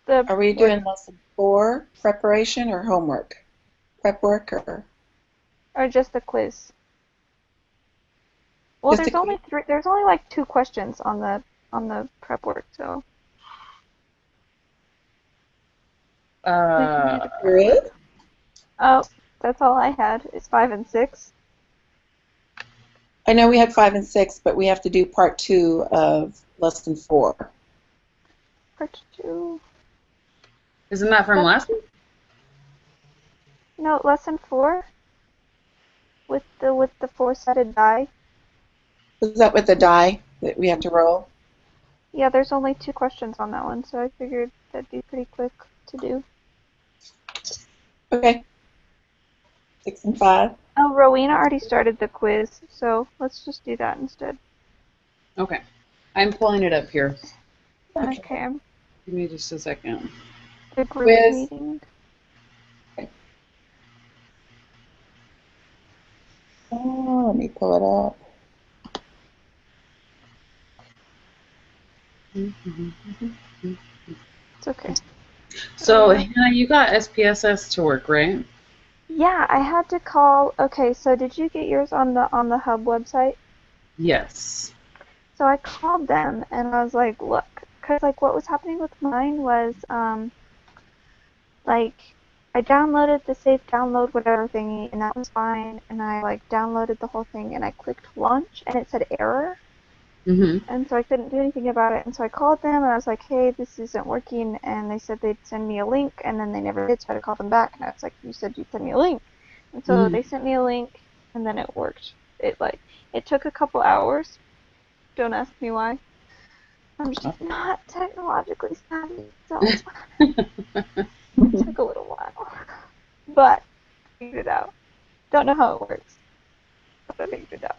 The Are we what? doing lesson 4, preparation or homework? Prep work or Or just the quiz? Well, just a there's only quick? three. There's only like two questions on the prep work, so we can do Uh, the prep work. Good. Oh, that's all I had. Is 5 and 6. I know we had 5 and 6, but we have to do part 2 of lesson 4. Part two. isn't that from That last week? no, lesson 4 with the four-sided die. Is that with the die that we have to roll? Yeah, there's only two questions on that one, so I figured that'd be pretty quick to do. Okay. 6 and 5. Oh, Rowena already started the quiz, so let's just do that instead. Okay. I'm pulling it up here. Okay. Okay, Give me just a second. the group Quiz. meeting. Oh, let me pull it up. It's okay. So, Uh, Hannah, you got SPSS to work, right? yeah, I had to call. Okay, so did you get yours on the Hub website? Yes. So I called them and I was like, look, because like what was happening with mine was like I downloaded the safe download whatever thingy and that was fine and I like downloaded the whole thing and I clicked launch and it said error Mm-hmm. and so I couldn't do anything about it and so I called them and I was like, hey, this isn't working and they said they'd send me a link and then they never did, so I had to call them back and I was like, you said you'd send me a link. And so Mm-hmm. they sent me a link and then it worked. It took a couple hours. Don't ask me why. I'm just not technologically savvy, so it took a little while. But I figured it out. Don't know how it works, but I figured it out.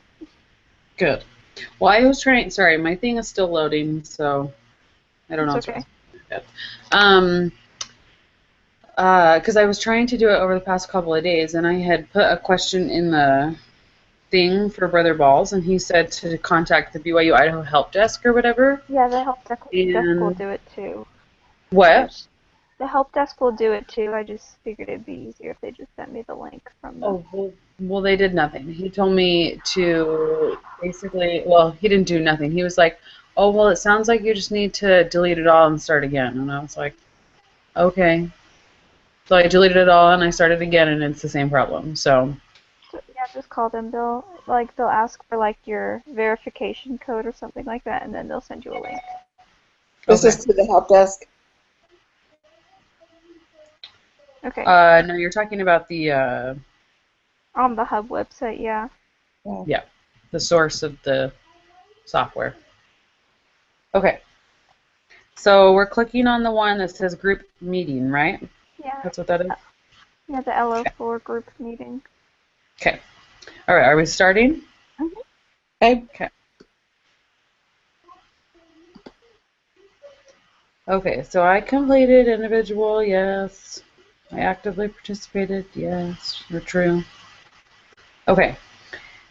Good. Well, I was trying. Sorry, my thing is still loading, so I don't know It's what's okay. wrong with it. Um, because I was trying to do it over the past couple of days, and I had put a question in the thing for Brother Balls, and he said to contact the BYU Idaho help desk or whatever. Yeah, the help desk will And do it too. what? The help desk will do it too. I just figured it'd be easier if they just sent me the link from the. Oh, well, they did nothing. He told me to basically, well, he didn't do nothing. He was like, oh, well, it sounds like you just need to delete it all and start again. And I was like, okay. So I deleted it all and I started again, and it's the same problem. So, So, yeah, just call them. They'll ask for like your verification code or something like that, and then they'll send you a link. This is okay. to the help desk. Okay. No, you're talking about the, On the Hub website, yeah. Yeah. yeah, the source of the software. Okay. So we're clicking on the one that says group meeting, right? Yeah. That's what that is? Yeah, the LO4 group meeting. Okay. All right. Are we starting? Mhm. Okay. Okay. Okay, so I completed individual, yes. I actively participated, yes, you're true. Okay,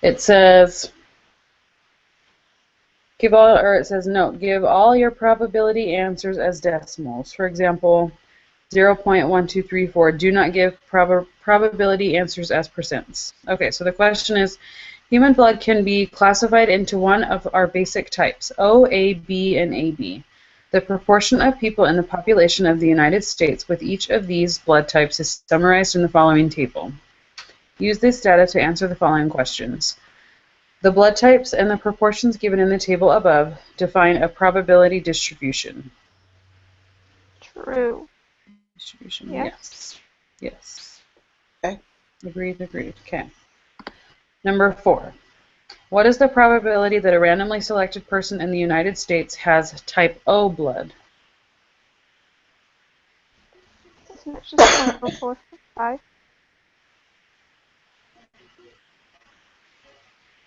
it says give all, or it says note, give all your probability answers as decimals. For example, 0.1234. Do not give probability answers as percents. Okay, so the question is, human blood can be classified into one of our basic types, O, A, B, and AB. The proportion of people in the population of the United States with each of these blood types is summarized in the following table. Use this data to answer the following questions. The blood types and the proportions given in the table above define a probability distribution. True. Distribution, Yes. yes. Yes. Okay. Agreed, agreed. Okay. Number 4. What is the probability that a randomly selected person in the United States has type O blood? Isn't it just 0.0445?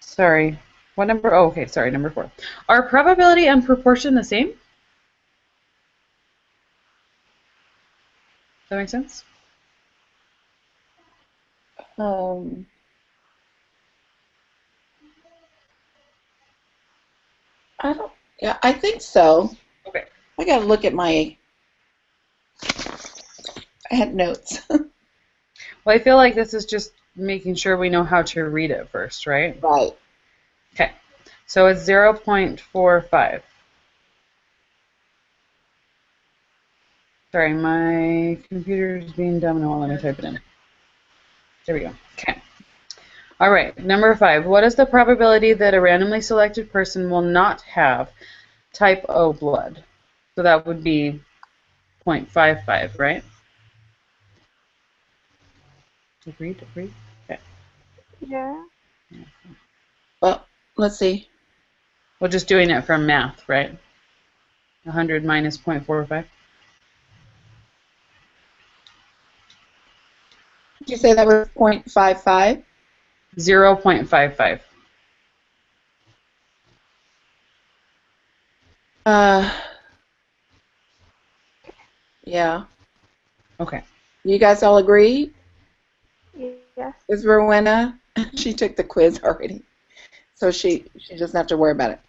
Sorry. What number? Oh, okay, sorry, number 4. Are probability and proportion the same? Does that make sense? Um, I don't. Yeah, I think so. Okay. I gotta look at my I had notes. Well, I feel like this is just making sure we know how to read it first, right? Right. Okay. So it's 0.45. Sorry, my computer is being dumb and it won't let me type it in. There we go. Okay. All right, number 5. What is the probability that a randomly selected person will not have type O blood? So that would be 0.55, right? Agreed? Okay. Yeah. Well, let's see. Well, just doing it from math, right? 100 minus 0.45. Did you say that was 0.55? 0.55. Yeah. Okay. You guys all agree? Yes. Is Rowena? She took the quiz already, so she doesn't have to worry about it.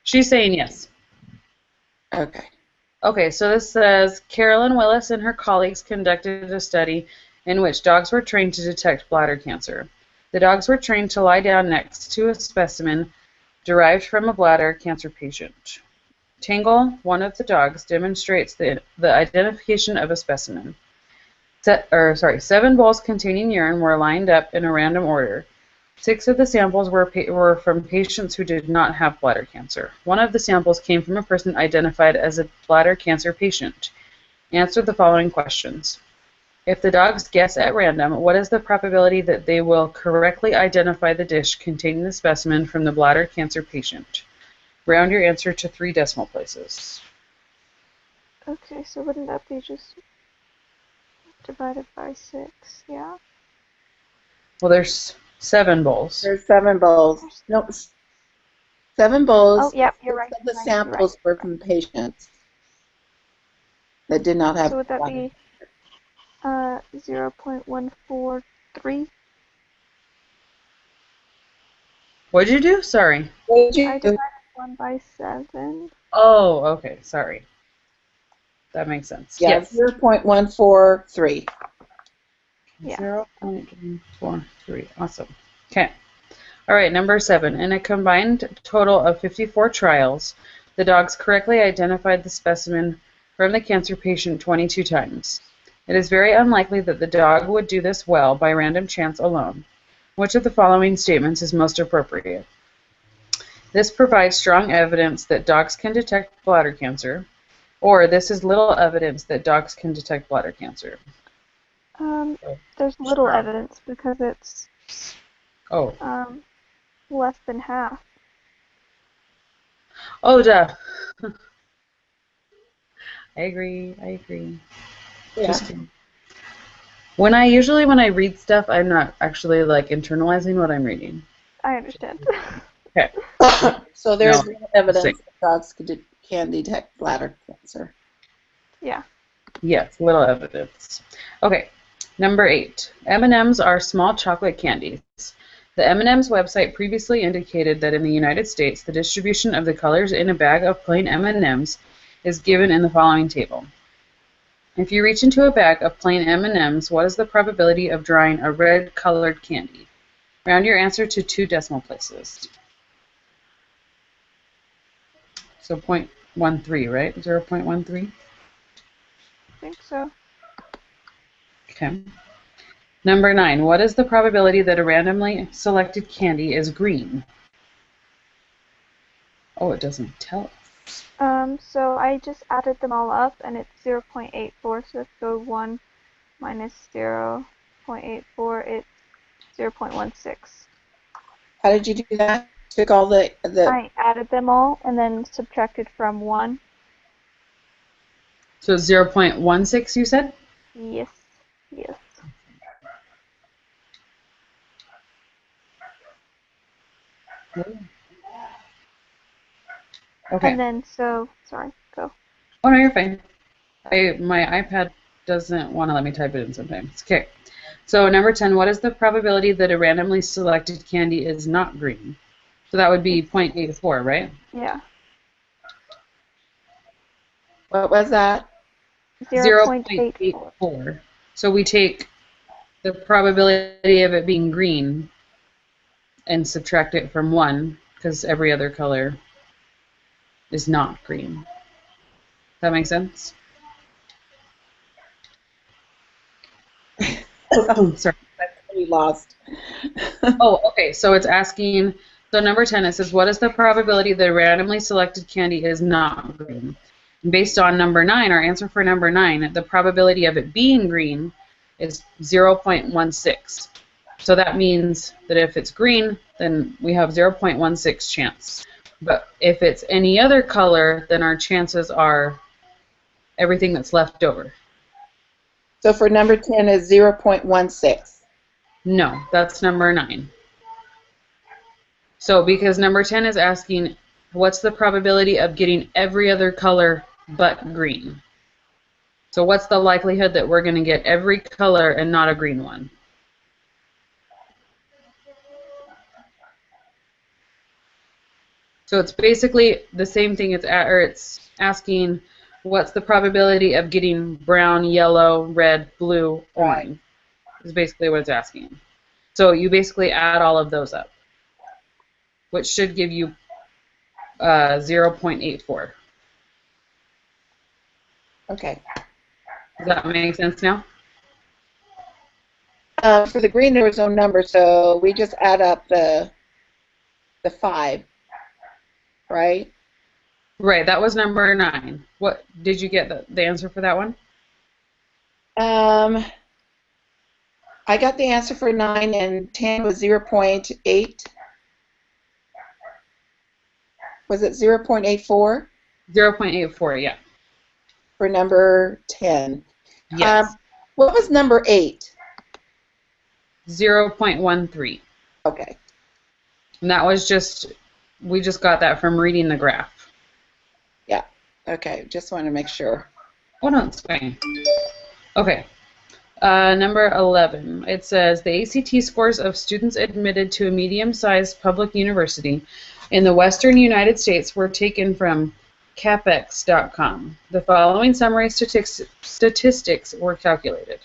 She's saying yes. Okay. Okay, so this says Carolyn Willis and her colleagues conducted a study in which dogs were trained to detect bladder cancer. The dogs were trained to lie down next to a specimen derived from a bladder cancer patient. Tangle, one of the dogs, demonstrates the identification of a specimen. 7 bowls containing urine were lined up in a random order. 6 of the samples were from patients who did not have bladder cancer. 1 of the samples came from a person identified as a bladder cancer patient. Answer the following questions. If the dogs guess at random, what is the probability that they will correctly identify the dish containing the specimen from the bladder cancer patient? Round your answer to 3 decimal places. Okay, so wouldn't that be just divided by 6? Yeah. Well, there's 7 bowls. There's 7 bowls. No, 7 Oh, bowls. yep, you're right. Of the you're right, samples were from patients that did not have. So would that bladder. be 0.143? What did you do? Sorry. What did I you do? divided 1 by 7. Oh, okay. Sorry. That makes sense. Yeah, Yes. 0.143. Yeah. 0.143. Awesome. Okay. All right, number 7. In a combined total of 54 trials, the dogs correctly identified the specimen from the cancer patient 22 times. It is very unlikely that the dog would do this well by random chance alone. Which of the following statements is most appropriate? This provides strong evidence that dogs can detect bladder cancer, or this is little evidence that dogs can detect bladder cancer. There's little evidence because it's Oh. less than half. Oh, duh. I agree. Yeah. Just kidding. When I read stuff, I'm not actually like internalizing what I'm reading. I understand. Okay. So there's No, evidence same. that dogs can detect bladder cancer. Yeah. Yes, little evidence. Okay. Number 8. M&Ms are small chocolate candies. The M&M's website previously indicated that in the United States, the distribution of the colors in a bag of plain M&Ms is given in the following table. If you reach into a bag of plain M&Ms, what is the probability of drawing a red-colored candy? Round your answer to 2 decimal places. So 0.13, right? 0.13? I think so. Okay. Number 9. What is the probability that a randomly selected candy is green? Oh, it doesn't tell us. So I just added them all up and it's 0.84, so let's go 1 minus 0.84, it's 0.16. How did you do that? Took all the I added them all and then subtracted from 1. So 0.16 you said? Yes. Okay. And then, sorry, go. Oh, no, you're fine. My iPad doesn't want to let me type it in sometimes. Okay. So number 10, what is the probability that a randomly selected candy is not green? So that would be 0.84, right? Yeah. what was that? 0.84. 0.84. So we take the probability of it being green and subtract it from 1, because every other color is not green. Does that make sense? Sorry. We lost. Oh, okay. So it's asking, so number 10, it says, what is the probability that a randomly selected candy is not green? And based on number 9, our answer for number 9, the probability of it being green is 0.16. So that means that if it's green, then we have 0.16 chance. But if it's any other color, then our chances are everything that's left over. So for number 10 is 0.16. No, that's number 9. So because number 10 is asking, what's the probability of getting every other color but green? So what's the likelihood that we're going to get every color and not a green one? So it's basically the same thing. It's asking, what's the probability of getting brown, yellow, red, blue, orange? Is basically what it's asking. So you basically add all of those up, which should give you 0.84. Okay. Does that make sense now? For the green, there was no number, so we just add up the 5, right? Right, that was number 9. What did you get the answer for that one? I got the answer for 9, and 10 was 0.8. Was it 0.84? 0.84, yeah. For number 10. Yes. What was number 8? 0.13. Okay. And that was just, we just got that from reading the graph. Yeah. Okay. Just want to make sure. Oh, no, it's fine. Okay. Number 11. It says the ACT scores of students admitted to a medium-sized public university in the western United States were taken from CAPEX.com. The following summary statistics were calculated.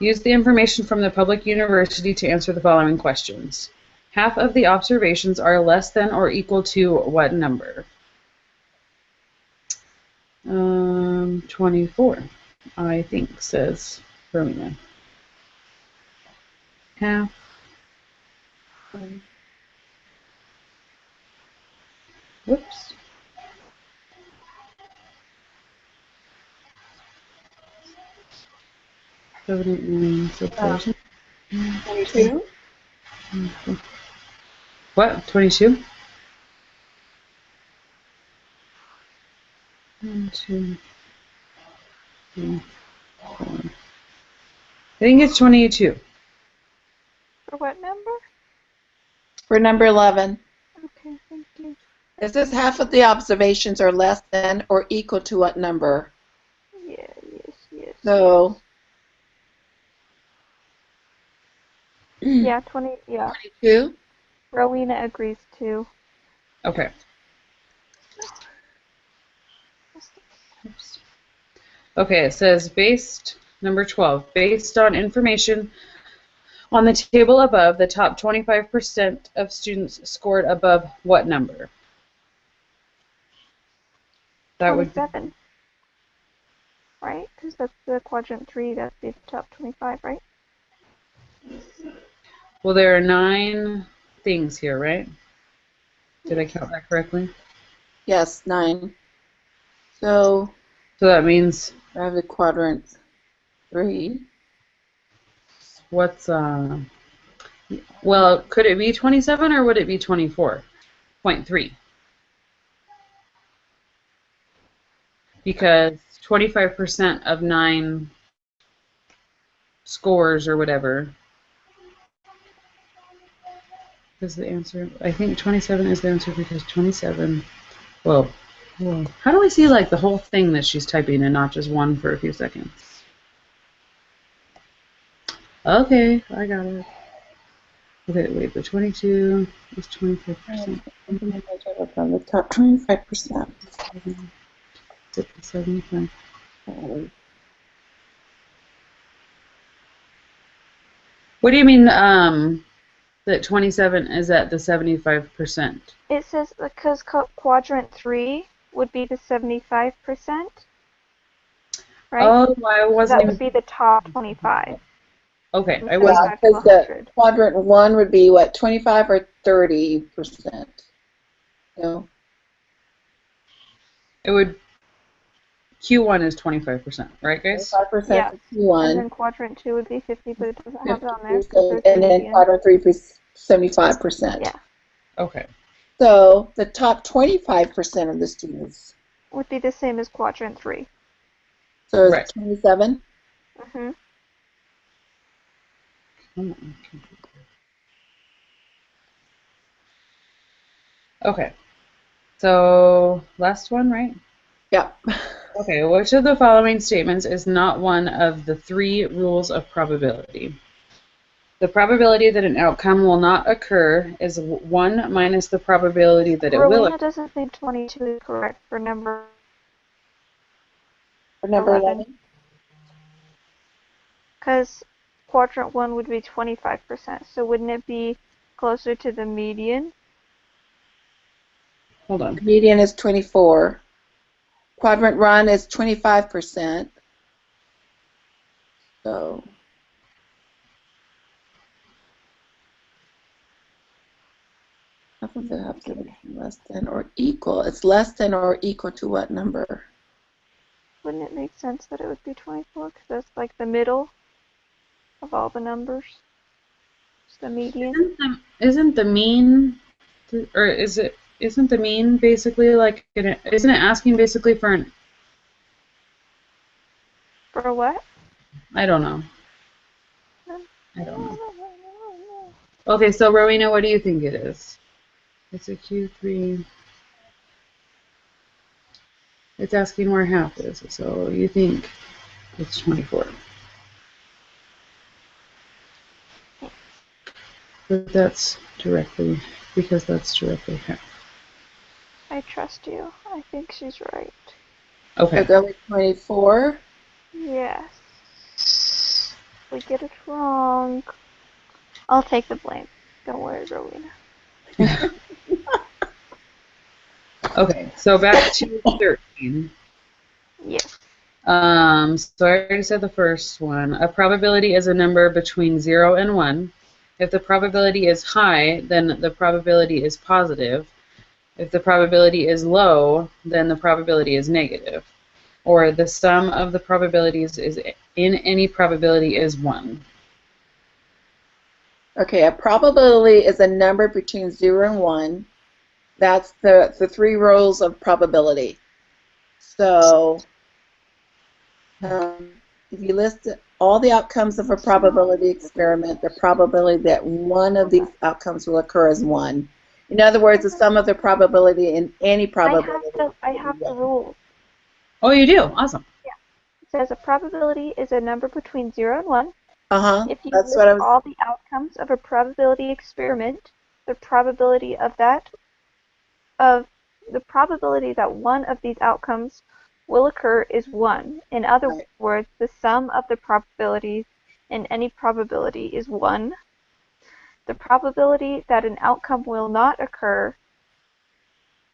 Use the information from the public university to answer the following questions. Half of the observations are less than or equal to what number? 24, I think, says Rowena. Half. Whoops. Subtraction. 22? What? 22? 1, 2, 3, 4. I think it's 22. For what number? For number 11. Okay, thank you. It says half of the observations are less than or equal to what number? Yeah, yes. So, Yeah, 20, yeah. 22? Rowena agrees too. Okay. Oops. Okay, it says number 12, based on information on the table above, the top 25% of students scored above what number? That 27. would, Right? Because that's the quadrant 3, that's the top 25, right? well, there are 9 things here, right? Did I count that correctly? Yes, 9. So that means I have the quadrant 3. what's, well, could it be 27 or would it be 24.3? Because 25% of 9 scores or whatever is the answer. I think 27 is the answer because 27, whoa. How do we see like the whole thing that she's typing and not just one for a few seconds? Okay, I got it. Okay, wait, the 22 is 25%. From the top 25%. 75. What do you mean that 27 is at the 75%? It says because quadrant 3 would be the 75%, right? Oh, I So wasn't that even. would be the top 25. Okay, From I wasn't. 75 to Because the 100. quadrant 1 would be what, 25 or 30%? No. It would. Q1 is 25%, right, guys? 25% Yeah. for And Q1. then quadrant 2 would be 50, but it doesn't have it on there because 50%, there's the and then median. quadrant 3 is 75%. Yeah. Okay. So the top 25% of the students. Would be the same as quadrant 3. So Right. it's 27. Mm-hmm. Come on. Okay. So last one, right? Yep. Okay. Which of the following statements is not one of the 3 rules of probability? The probability that an outcome will not occur is 1 minus the probability that it will Rowena occur. doesn't think 22 is correct for number For number 11. 11. Because quadrant 1 would be 25%. So wouldn't it be closer to the median? Hold on. Median is 24. Quadrant run is 25%. So how does it have to be less than or equal? It's less than or equal to what number? Wouldn't it make sense that it would be 24? Because that's like the middle of all the numbers. It's the median. Isn't the mean, or isn't the mean basically like, isn't it asking basically for an, For what? I don't know. I don't know. No. Okay, so Rowena, what do you think it is? It's a Q3. It's asking where half is, so you think it's 24. But that's directly, because that's directly half. I trust you. I think she's right. Okay. So go with 24. Yes. If we get it wrong, I'll take the blame. Don't worry, Rowena. Okay, so back to 13. Yes. So I already said the first one. A probability is a number between 0 and 1. If the probability is high, then the probability is positive. If the probability is low, then the probability is negative. Or the sum of the probabilities is in any probability is 1. Okay, a probability is a number between 0 and 1. That's the 3 rows of probability. So if you list all the outcomes of a probability experiment, the probability that one of these outcomes will occur is 1. In other words, the sum of the probability in any probability. I have the rules. Oh, you do? Awesome. It says a probability is a number between 0 and 1. If you That's list what I was. all the outcomes of a probability experiment, the probability that one of these outcomes will occur is 1. In other Right. words, the sum of the probabilities in any probability is 1. The probability that an outcome will not occur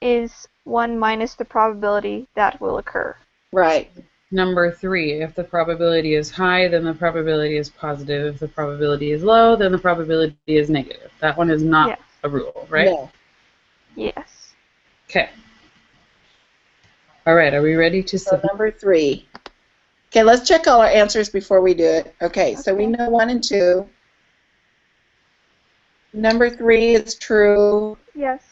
is 1 minus the probability that will occur. Right. Number 3, if the probability is high, then the probability is positive. If the probability is low, then the probability is negative. That one is not Yes. a rule, right? No. Yes. Okay. All right, are we ready to So submit? number 3. Okay, let's check all our answers before we do it. Okay, so we Okay. know 1 and 2. Number 3 is true. Yes.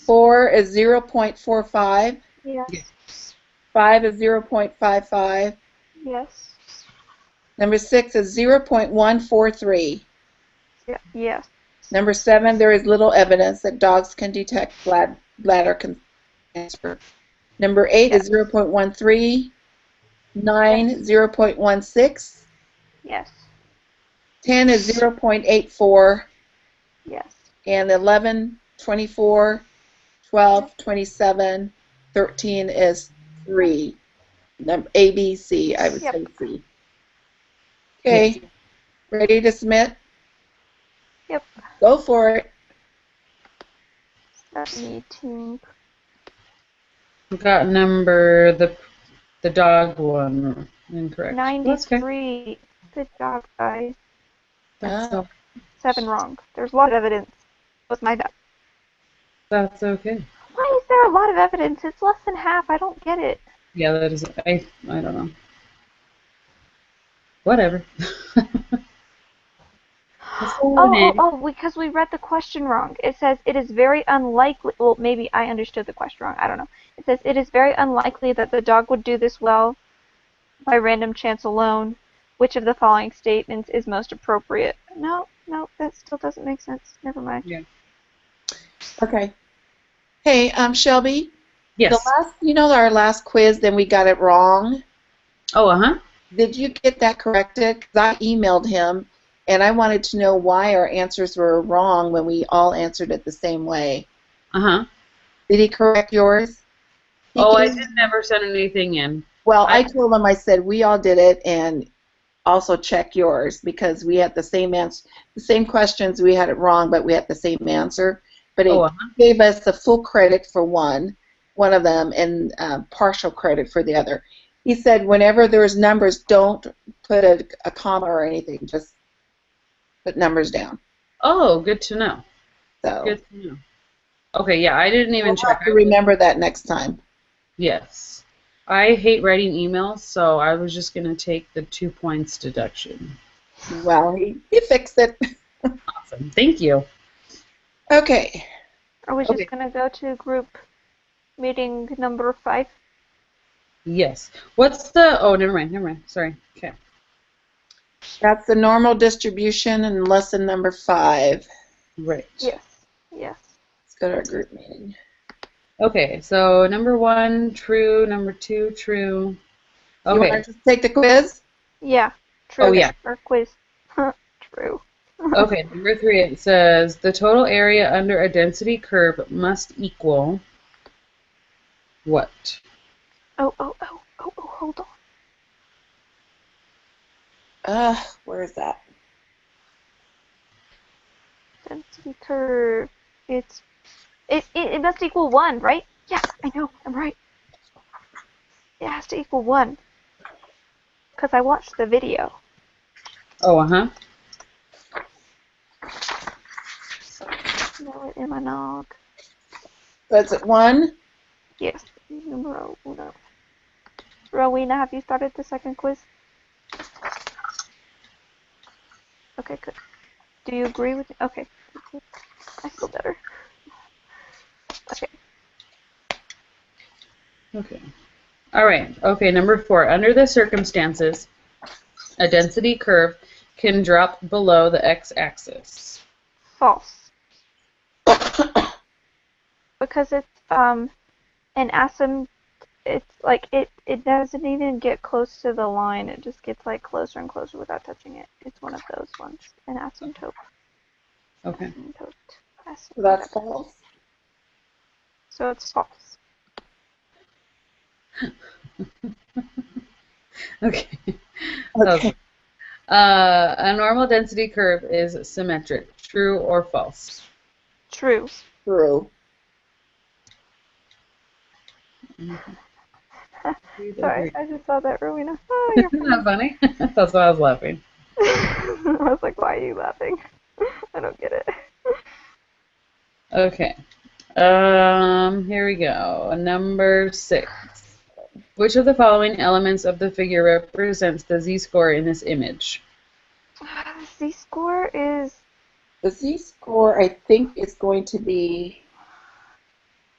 4 is 0.45. Yes. 5 is 0.55. Yes. Number 6 is 0.143. Yes. Number 7, there is little evidence that dogs can detect bladder cancer. Number 8 is 0.13. 9, 0.16. Yes. 10 is 0.84. Yes. And 11, 24, 12, 27, 13 is 3. A, B, C. I would Yep. say C. Okay. Ready to submit? Yep. Go for it. 18. We got number the dog one incorrect. That's okay. 93. Good job, guys. That's, Ah. 7 wrong. There's a lot of evidence. What's my bad? that's okay. Why is there a lot of evidence? It's less than half. I don't get it. Yeah, that is. I don't know. Whatever. Because we read the question wrong. It says it is very unlikely. Well, maybe I understood the question wrong. I don't know. It says it is very unlikely that the dog would do this well by random chance alone. Which of the following statements is most appropriate? No, that still doesn't make sense. Never mind. Yeah. Okay. Hey, Shelby. Yes. Our last quiz, then we got it wrong. Oh, Did you get that corrected? 'Cause I emailed him, and I wanted to know why our answers were wrong when we all answered it the same way. Did he correct yours? I did never send anything in. Well, I told him, I said, we all did it, and also check yours, because we had the same answer, the same questions. We had it wrong, but we had the same answer. But it gave us the full credit for one of them, and partial credit for the other. He said whenever there's numbers, don't put a comma or anything. Just put numbers down. Oh, good to know. So good to know. Okay, yeah, I didn't even check. Have to remember that next time. Yes. I hate writing emails, so I was just going to take the 2 points deduction. Well, he fixed it. Awesome. Thank you. Okay. Are we just going to go to group meeting number 5? Yes. What's the... Oh, never mind. Sorry. Okay. That's the normal distribution in lesson number 5. Right. Yes. Let's go to our group meeting. Okay, so number 1, true. Number 2, true. Okay. You want to take the quiz? Yeah. True. Oh, yeah. Or quiz. True. Okay, number 3, it says the total area under a density curve must equal what? Oh, hold on. Where is that? Density curve. It must equal 1, right? Yeah, I know. I'm right. It has to equal 1. Because I watched the video. Oh, Know it in my nog. That's it 1? Yes. Numero uno. Rowena, have you started the second quiz? Okay, good. Do you agree with me? Okay. I feel better. Okay. Okay. All right. Okay, number 4. Under the circumstances, a density curve can drop below the x-axis. False. Because it's an asymptote. It's like it doesn't even get close to the line. It just gets like closer and closer without touching it. It's one of those ones. An asymptote. Okay. Asymptote. So that's false. So it's false. Okay. Okay. A normal density curve is symmetric. True or false? True. True. Sorry, I just saw that, Rowena. Oh, you're Isn't that funny? That's why I was laughing. I was like, why are you laughing? I don't get it. Okay. Here we go. Number 6. Which of the following elements of the figure represents the z-score in this image? Z-score is... The z-score, I think, is going to be...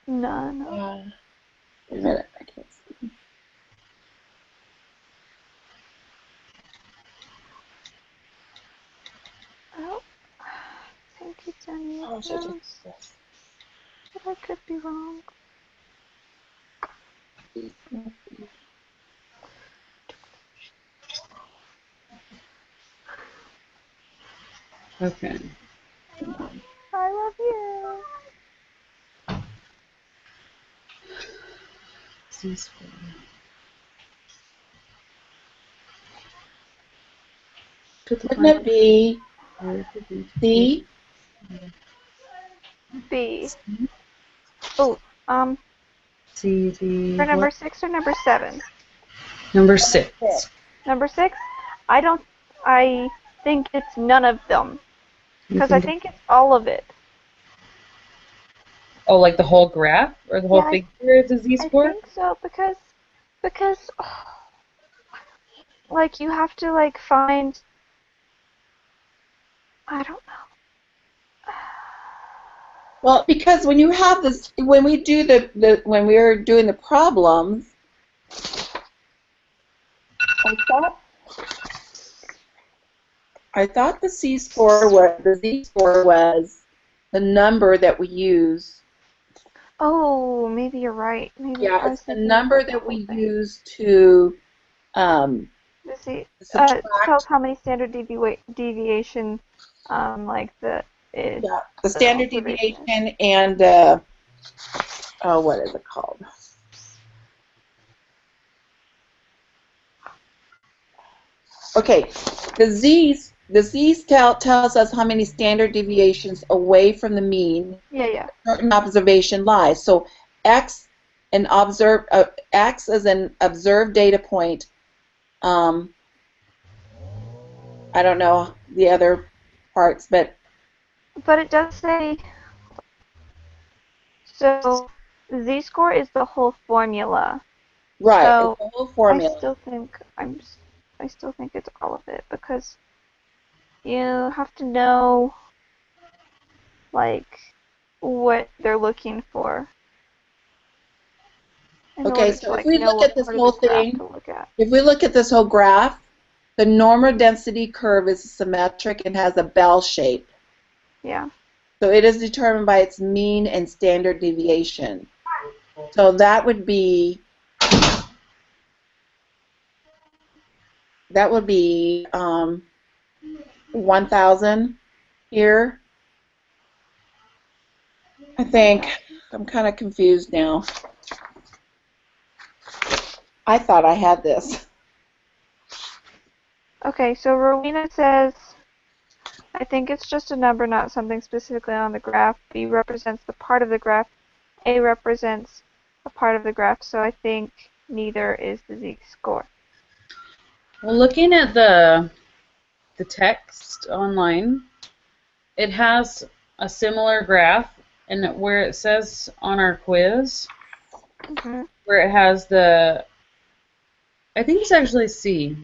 None. Wait a minute, I can't see. Oh, I think it's any of Should those. But I could be wrong. Okay. I love you. Z-score. Wouldn't it be C? B. Oh, C, D, for number what? 6 or number 7? Number 6. Number 6? I think it's none of them. You Because I think it's all of it. Oh, like the whole graph or the whole Yeah, figure is a I z-score? think so, because like you have to like find, I don't know. Well, because when you have this, when we do when we were doing the problems, I thought the z-score was the number that we use. Oh, maybe you're right. Maybe Yeah, I was it's the thinking number about the that whole we thing. use to Let's see. subtract. Tell us how many standard deviation, like the Yeah, the standard observation is. deviation and oh, what is it called? Okay, the z's tells us how many standard deviations away from the mean Yeah. certain observation lies. So x x is an observed data point. I don't know the other parts, but But it does say, so z-score is the whole formula. right, So it's the whole formula. I still think it's all of it, because you have to know like what they're looking for in Okay, order so to if like we know look at what this part of whole the graph thing, to look at. if we look at this whole graph, the normal density curve is symmetric and has a bell shape. Yeah. So it is determined by its mean and standard deviation. So that would be 1,000 here. I think I'm kind of confused now. I thought I had this. Okay, so Rowena says, I think it's just a number, not something specifically on the graph. B represents the part of the graph. A represents a part of the graph, so I think neither is the z-score. Well, looking at the text online, it has a similar graph, and where it says on our quiz, where it has I think it's actually C.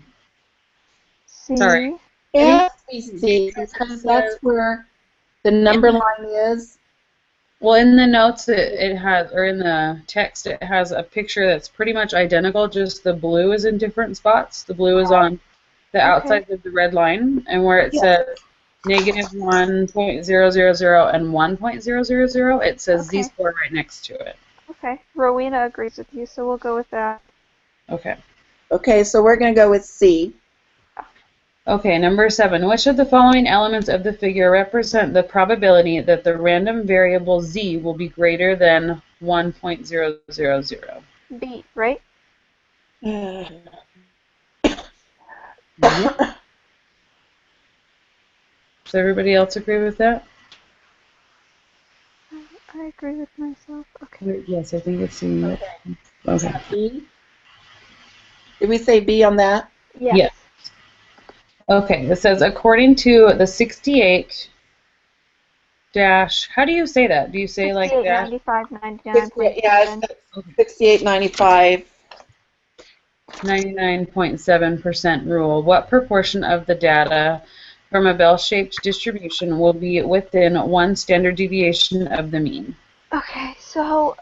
C. Sorry. Yeah, C, because that's where the number line is. Well, in the notes it has, or in the text, it has a picture that's pretty much identical, just the blue is in different spots. The blue is on the outside of the red line, and where it says negative 1.000 and 1.000, it says z-score right next to it. Okay, Rowena agrees with you, so we'll go with that. Okay. Okay, so we're going to go with C. Okay, number 7. Which of the following elements of the figure represent the probability that the random variable z will be greater than 1.000? B, right? Does everybody else agree with that? I agree with myself. Okay. Yes, I think it's C. Okay. B? Did we say B on that? Yes. Yes. Okay, it says according to the 68 dash, how do you say that? Do you say like dash? 95, 99. Yeah, 6895. 99.7% rule. What proportion of the data from a bell-shaped distribution will be within one standard deviation of the mean? Okay, so,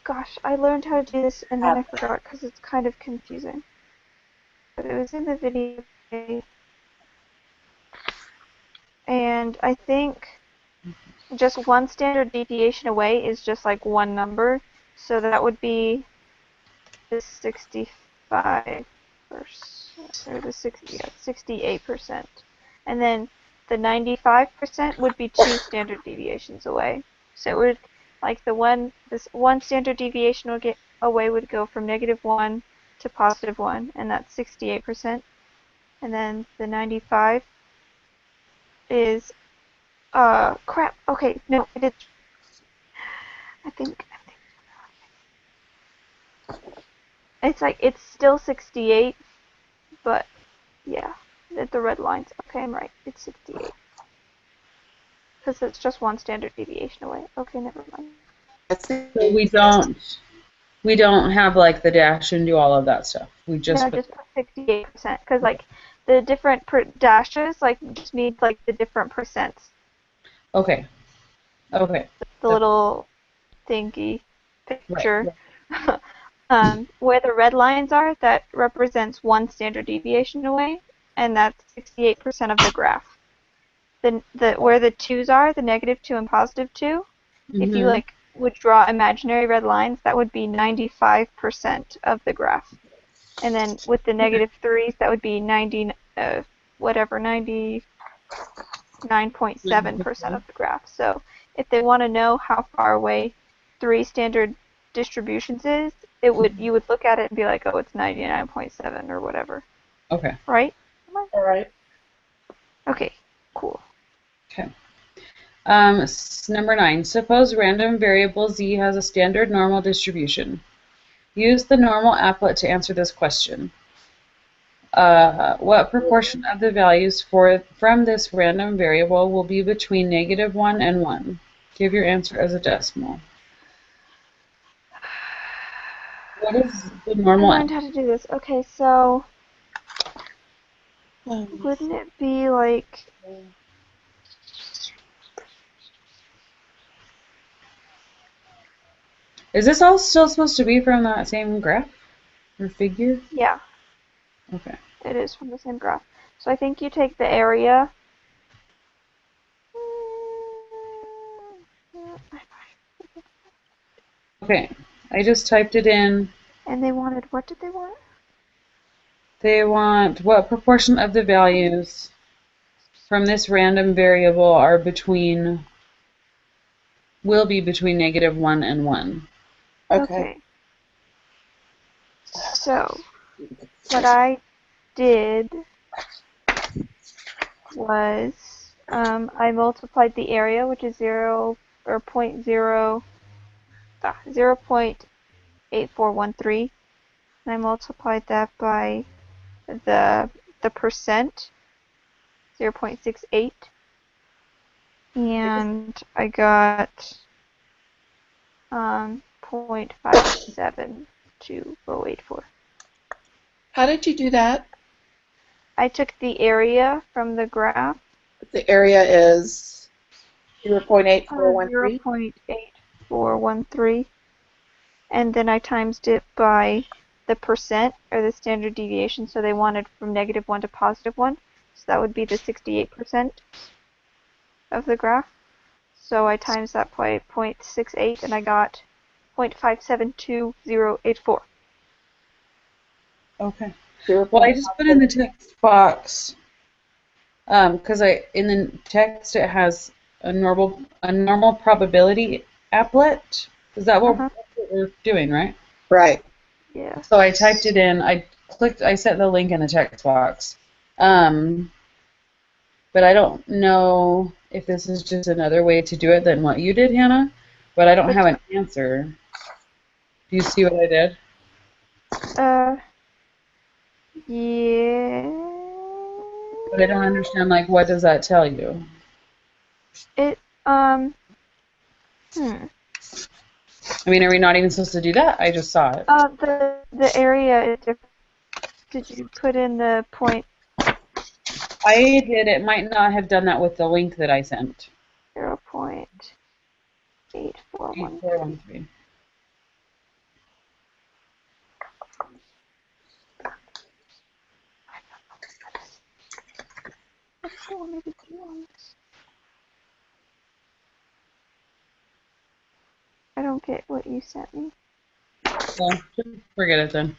gosh, I learned how to do this and then I forgot because it's kind of confusing. But it was in the video, and I think just one standard deviation away is just like one number, so that would be the 65%, or the 68%. And then the 95% would be 2 standard deviations away. So it would, like this one standard deviation away would go from -1 to +1, and that's 68%. And then the 95 is, crap. Okay, no, it is. I think it's like, it's still 68, but yeah, the red lines. Okay, I'm right. It's 68. Because it's just one standard deviation away. Okay, never mind. So we don't have like the dash and do all of that stuff. We just No, just put 68%. Because like the different dashes like just means like the different percents. Okay. Okay. The little thingy picture. Right. Where the red lines are, that represents one standard deviation away, and that's 68% of the graph. Where the 2's are, the -2 and +2, if you like would draw imaginary red lines, that would be 95% of the graph. And then with the -3's, that would be 99.7% of the graph. So if they want to know how far away 3 standard distributions is, you would look at it and be like, oh, it's 99.7 or whatever. Okay. Right? All right. Okay, cool. Okay. Number 9. Suppose random variable z has a standard normal distribution. Use the normal applet to answer this question. What proportion of the values from this random variable will be between -1 and 1? Give your answer as a decimal. What is the normal? I learned how to do this. Okay, so wouldn't it be like... Is this all still supposed to be from that same graph or figure? Yeah. Okay. It is from the same graph. So I think you take the area. Okay. I just typed it in. And they wanted, what did they want? They want what proportion of the values from this random variable are will be between -1 and 1. Okay. So what I did was I multiplied the area, which is 0.8413, and I multiplied that by the percent, 0.68, and I got 0.57284. How did you do that? I took the area from the graph. The area is 0.8413. 0.8413. And then I times it by the percent, or the standard deviation, so they wanted from -1 to +1. So that would be the 68% of the graph. So I times that by 0.68, and I got 0.572084. Okay. Well, I just put in the text box because in the text it has a normal probability applet. Is that what we're doing, right? Right. Yeah. So I typed it in. I set the link in the text box. But I don't know if this is just another way to do it than what you did, Hannah. But I don't have an answer. Do you see what I did? Yeah. But I don't understand, like, what does that tell you? I mean, are we not even supposed to do that? I just saw it. The area is different. Did you put in the point? I did. It might not have done that with the link that I sent. 0.8413. What's the one to do on this? I don't get what you sent me. Well, forget it then.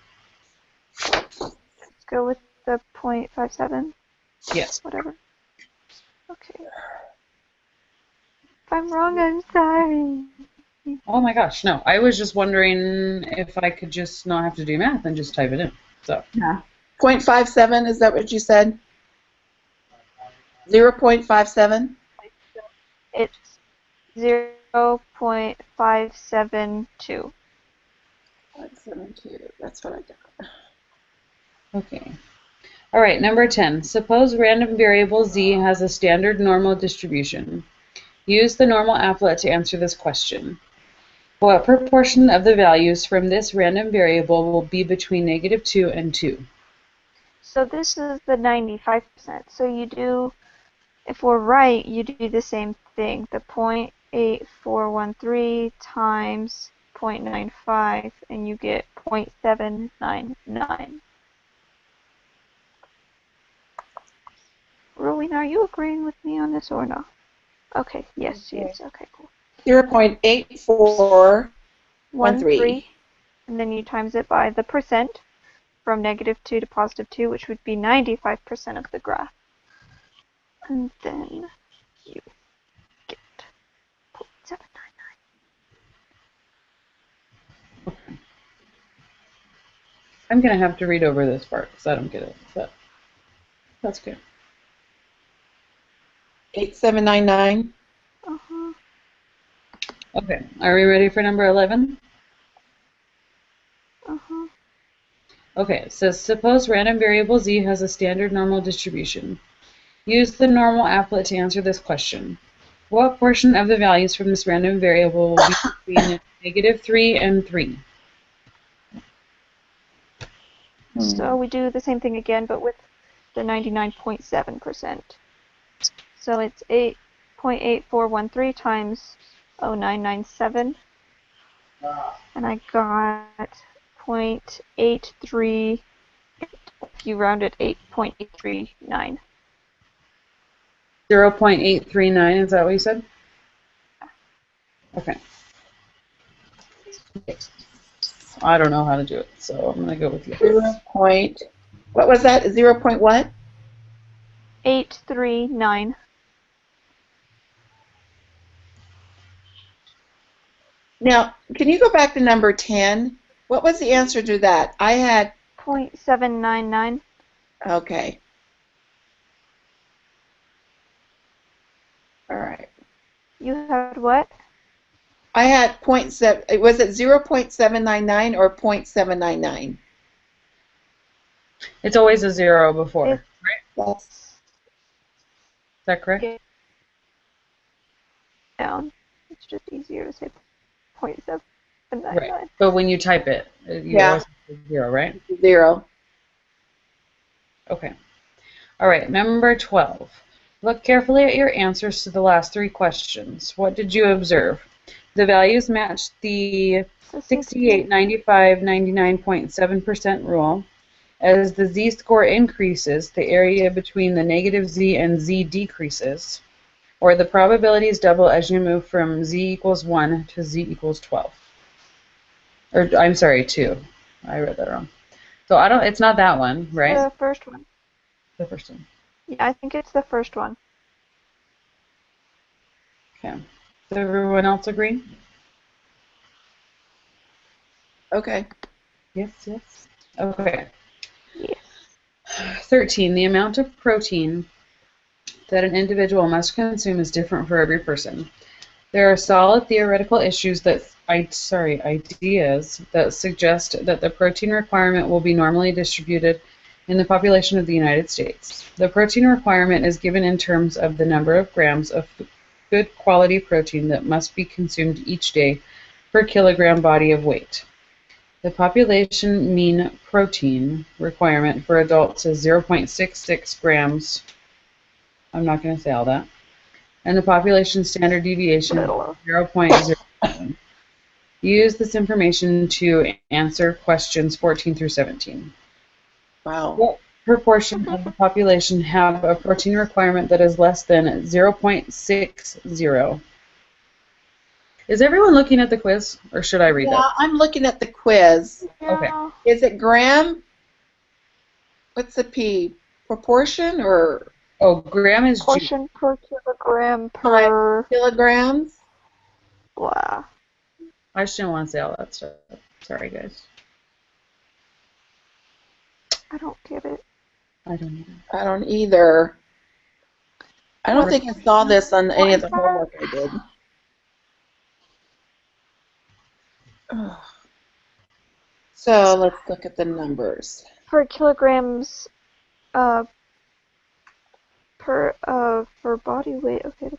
Let's go with the 0.57. Yes. Whatever. Okay. If I'm wrong, I'm sorry. Oh my gosh, no. I was just wondering if I could just not have to do math and just type it in. So. Yeah. 0.57, is that what you said? 0.57? It's 0.572. 572. That's what I got. Okay. All right, number 10. Suppose random variable z has a standard normal distribution. Use the normal applet to answer this question. What proportion of the values from this random variable will be between -2 and 2? So this is the 95%. So you do, if we're right, you do the same thing. The 0.8413 times 0.95, and you get 0.799. Rowena, are you agreeing with me on this or not? Okay, yes, she is. Okay, cool. 0.8413. And then you times it by the percent from -2 to +2, which would be 95% of the graph. And then you get 0.799. I'm going to have to read over this part because I don't get it, but that's good. 8799. Uh-huh. Okay, are we ready for number 11? Uh-huh. Okay, it says suppose random variable z has a standard normal distribution. Use the normal applet to answer this question. What portion of the values from this random variable will be between -3 and 3? So we do the same thing again, but with the 99.7%. So it's 8.8413 times 0997. And I got 0.83, if you round it, 8.839. 0.839, is that what you said? Okay. I don't know how to do it, so I'm going to go with you. What was that? 0. What? 839. Now, can you go back to number 10? What was the answer to that? I had 0.799. Okay. All right. You had what? I had 0.7. Was it 0.799 or 0.799? It's always a 0 before, right? That's Is that correct? Down. It's just easier to say 0.799. Right. But when you type it, you always have 0, right? 0. Okay. All right, number 12. Look carefully at your answers to the last 3 questions. What did you observe? The values matched the 68, 95, 99.7% rule. As the z-score increases, the area between the -z and z decreases, or the probabilities double as you move from z = 1 to z = 12. Or, I'm sorry, 2. I read that wrong. So it's not that one, right? The first one. The first one. Yeah, I think it's the first one. Okay. Does everyone else agree? Okay. Yes, yes. Okay. Yes. 13. The amount of protein that an individual must consume is different for every person. There are solid theoretical ideas that suggest that the protein requirement will be normally distributed in the population of the United States. The protein requirement is given in terms of the number of grams of good quality protein that must be consumed each day per kilogram body of weight. The population mean protein requirement for adults is 0.66 grams. I'm not going to say all that. And the population standard deviation is 0.07. Use this information to answer questions 14 through 17. Wow. What proportion of the population have a protein requirement that is less than 0.60? Is everyone looking at the quiz, or should I read that? Yeah, I'm looking at the quiz. Okay. Is it gram? What's the P? Proportion or? Oh, gram is G. Portion per kilogram per kilograms? blah. I just didn't want to say all that stuff. Sorry, guys. I don't get it. I don't either. I don't either. I don't think I saw this on any of the homework I did. Ugh. So let's look at the numbers. Per kilograms for body weight. Okay,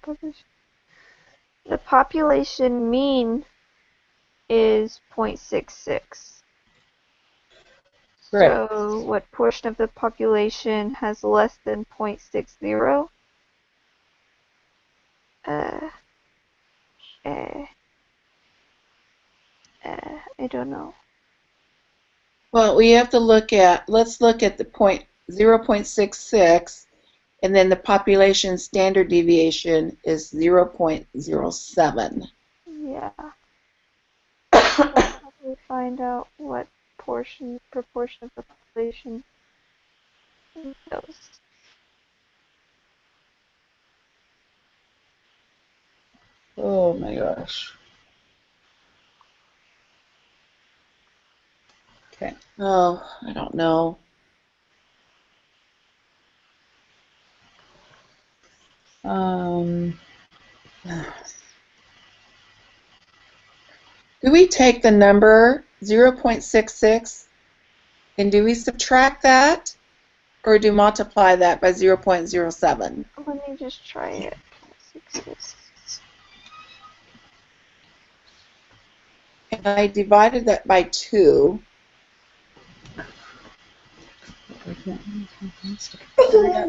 the population mean is 0.66. Right. So what portion of the population has less than 0.60? I don't know. Well, we have to let's look at the 0.66, and then the population standard deviation is 0.07. Yeah. I'll probably find out what proportion of the population goes. Oh my gosh. Okay. Oh, I don't know. Do we take the number 0.66 and do we subtract that, or do we multiply that by 0.07? Let me just try it. 0.66. And I divided that by 2. I got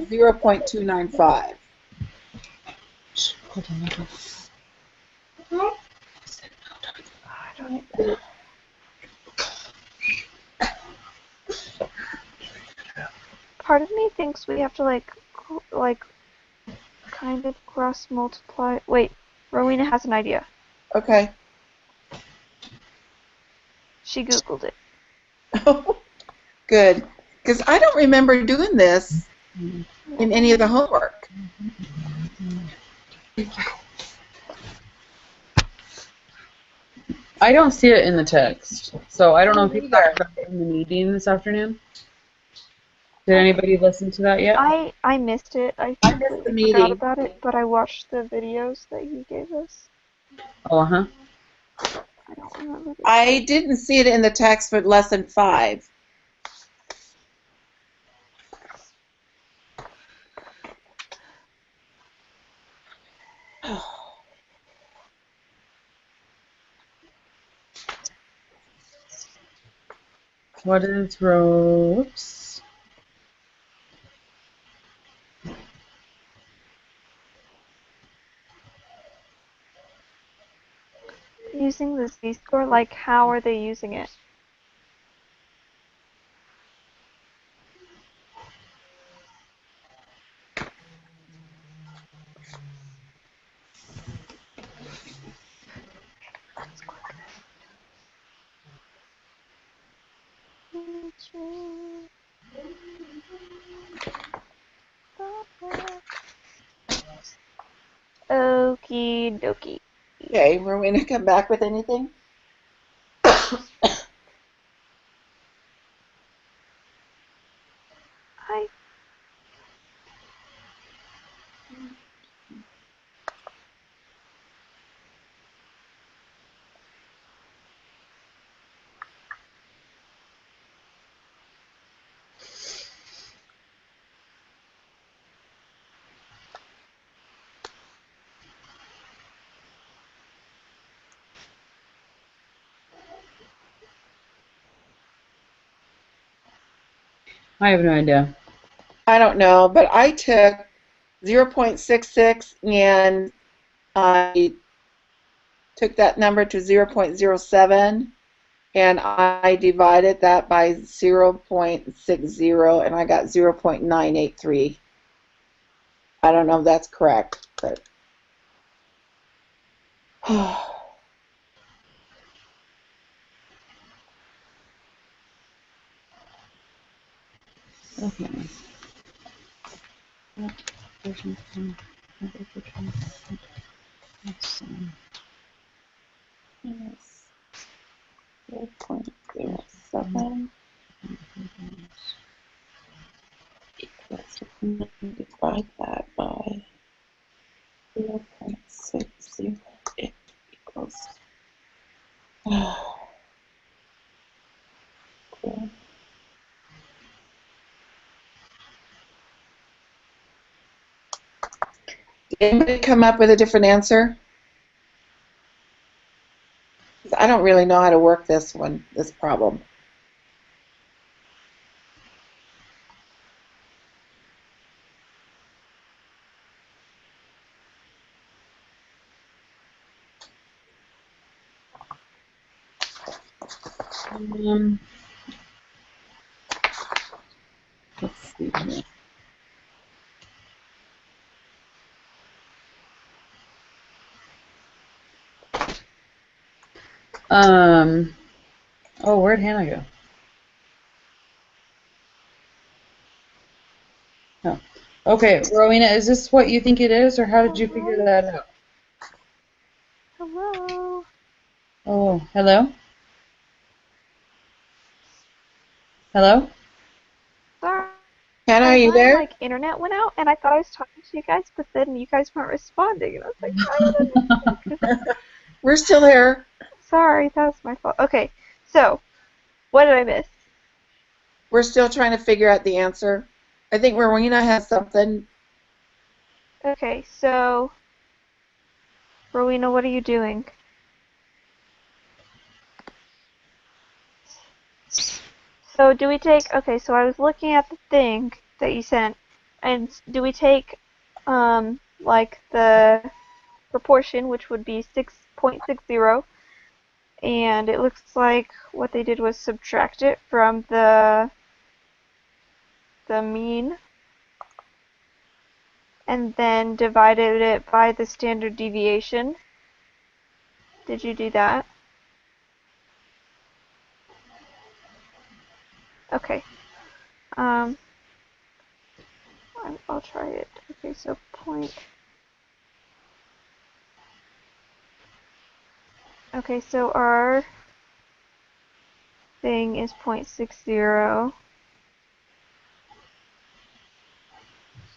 0.295. I don't even. Part of me thinks we have to like kind of cross multiply. Wait, Rowena has an idea. Okay. She Googled it. Good. Because I don't remember doing this in any of the homework. I don't see it in the text, so I don't know if you Either. talked about it in the meeting this afternoon. Did anybody listen to that yet? I missed it. I missed the completely forgot meeting. about it, but I watched the videos that he gave us. Oh, uh-huh. I don't remember. I didn't see it in the text for lesson 5. What is ropes? Using the Z-score, like how are they using it? Okie dokie. Okay, we're going to come back with anything? I I have no idea. I don't know, but I took 0.66 and I took that number to 0.07 and I divided that by 0.60 and I got 0.983. I don't know if that's correct, but Okay. yes. 0.07 equals, divide that by 0.608 equals. Cool. Did anybody come up with a different answer? 'Cause I don't really know how to work this problem. Let's see here. Oh, where'd Hannah go? Oh. Okay, Rowena, is this what you think it is, or how did you figure that out? Hello. Oh, hello? Hello? Sorry. Hannah, are you My there? internet went out, and I thought I was talking to you guys, but then you guys weren't responding, and I was like, I don't know. We're still here. Sorry, that was my fault. Okay, so what did I miss? We're still trying to figure out the answer. I think Rowena has something. Okay, so Rowena, what are you doing? So do we take, okay, so I was looking at the thing that you sent, and do we take, like the proportion, which would be 6.60, and it looks like what they did was subtract it from the mean, and then divided it by the standard deviation. Did you do that? Okay. I'll try it. Okay, so point. Okay, so our thing is 0.60.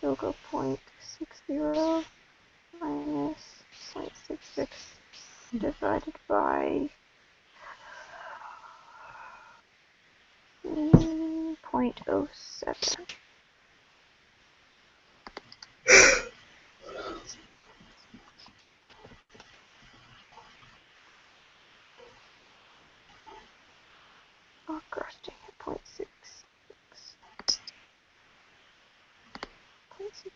So we'll go 0.60 minus 0.66 divided by 0.07. Oh gosh, dang it, 0.66. 0.6.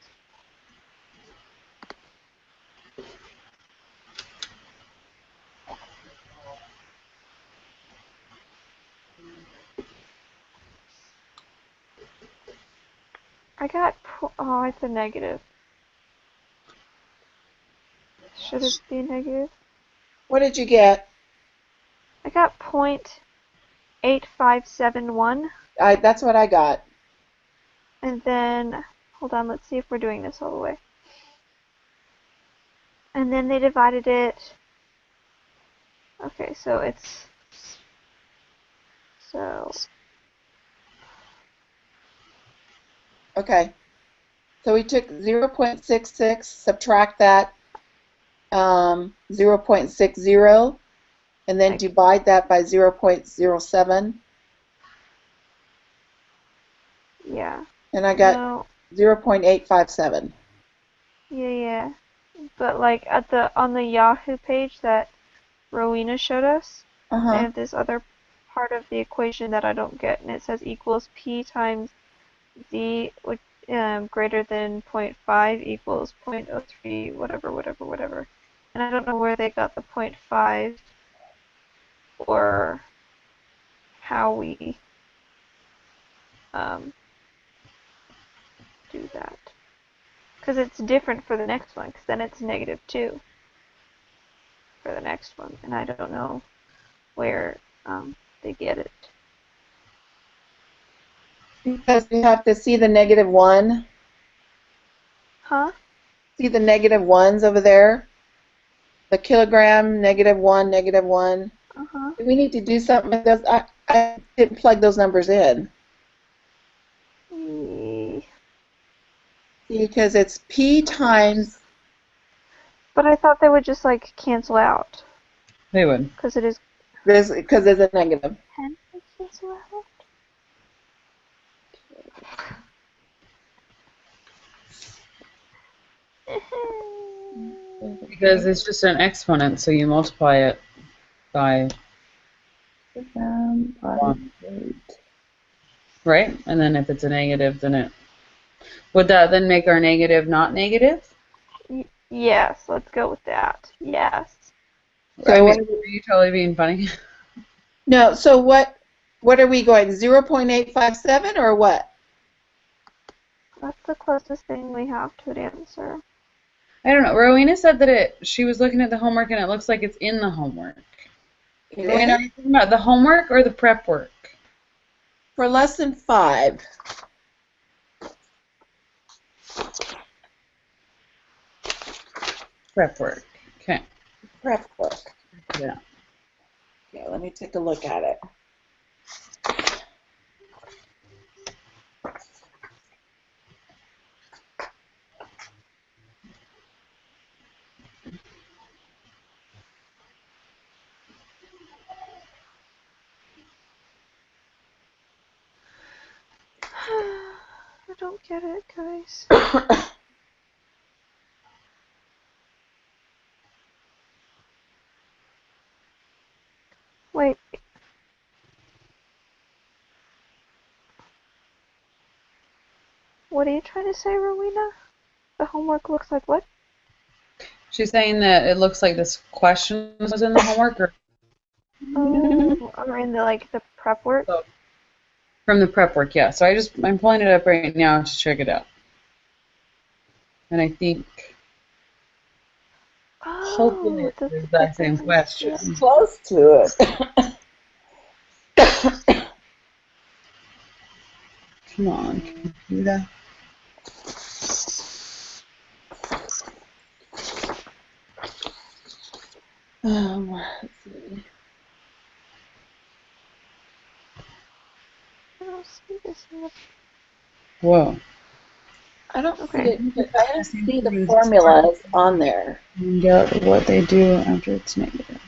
I got, oh, it's a negative. Should it be negative? What did you get? I got 0.8571. That's what I got. And then, hold on, let's see if we're doing this all the way. And then they divided it. Okay, so it's, so, Okay. So we took 0.66, subtract that 0.60, and then divide that by 0.07. yeah. And I got No, 0.857. yeah. But like on the Yahoo page that Rowena showed us, they Uh-huh. have this other part of the equation that I don't get, and it says equals p times z, which greater than 0.5 equals 0.03, whatever. And I don't know where they got the 0.5 or how we do that. Because it's different for the next one, because then it's -2 for the next one, and I don't know where they get it. Because you have to see the -1. Huh? See the -1s over there? The kilogram, -1, -1. Uh-huh. Do we need to do something with those? I didn't plug those numbers in. See, because it's P times But I thought they would just like cancel out They would. because it is Because there's a negative. 10 to cancel out. Because it's just an exponent, so you multiply it by 1, right? And then if it's a negative, then it... Would that then make our negative not negative? Yes, let's go with that. Yes. So I mean, are you totally being funny? No, so what are we going, 0.857 or what? That's the closest thing we have to an answer. I don't know. Rowena said that she was looking at the homework and it looks like it's in the homework. It Rowena, are is? you talking about the homework or the prep work? For lesson 5. Prep work. Okay. Prep work. Yeah. Okay, let me take a look at it. I don't get it, guys. Wait. What are you trying to say, Rowena? The homework looks like what? She's saying that it looks like this question was in the homework or Or in the prep work? from the prep work, yeah. So I'm pulling it up right now to check it out. And I think hopefully it's the exact same question. Close to it. Come on, computer. Let's see. I don't see this in the... Whoa. I don't see Okay. it, but I don't see the formulas on there. Find out what they do after it's negative.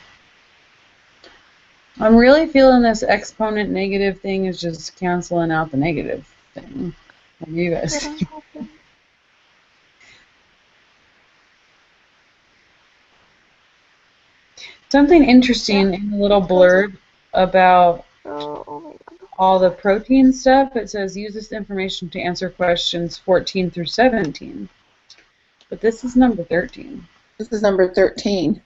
I'm really feeling this exponent negative thing is just canceling out the negative thing. What do you guys What think? happened? Something interesting in the little blurb about Oh my god. all the protein stuff, it says use this information to answer questions 14 through 17. But this is number 13. This is number 13.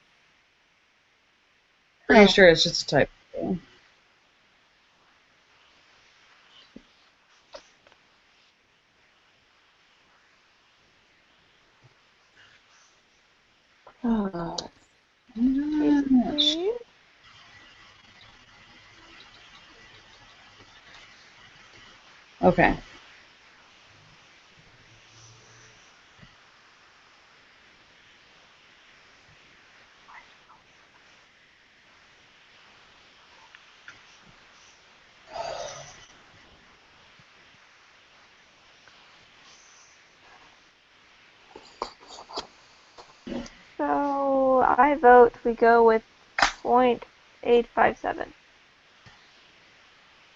Pretty Oh. sure it's just a typo. Oh. Please. Okay. So I vote we go with 0.857.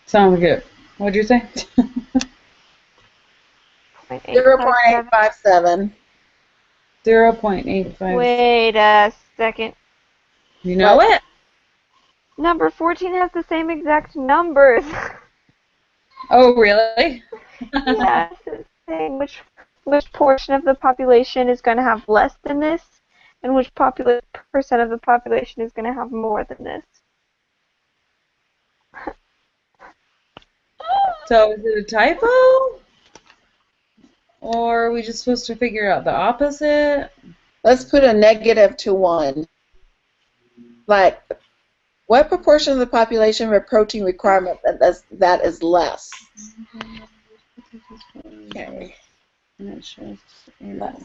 Sounds good. What'd you say? 0.857. 0.85. Wait a second. You know What? it? Number 14 has the same exact numbers. Oh, really? Yes, it's saying which portion of the population is going to have less than this, and which percent of the population is going to have more than this. So is it a typo? Or are we just supposed to figure out the opposite? Let's put a negative to 1. Like, what proportion of the population have a protein requirement that is less? Okay. And it shows Less.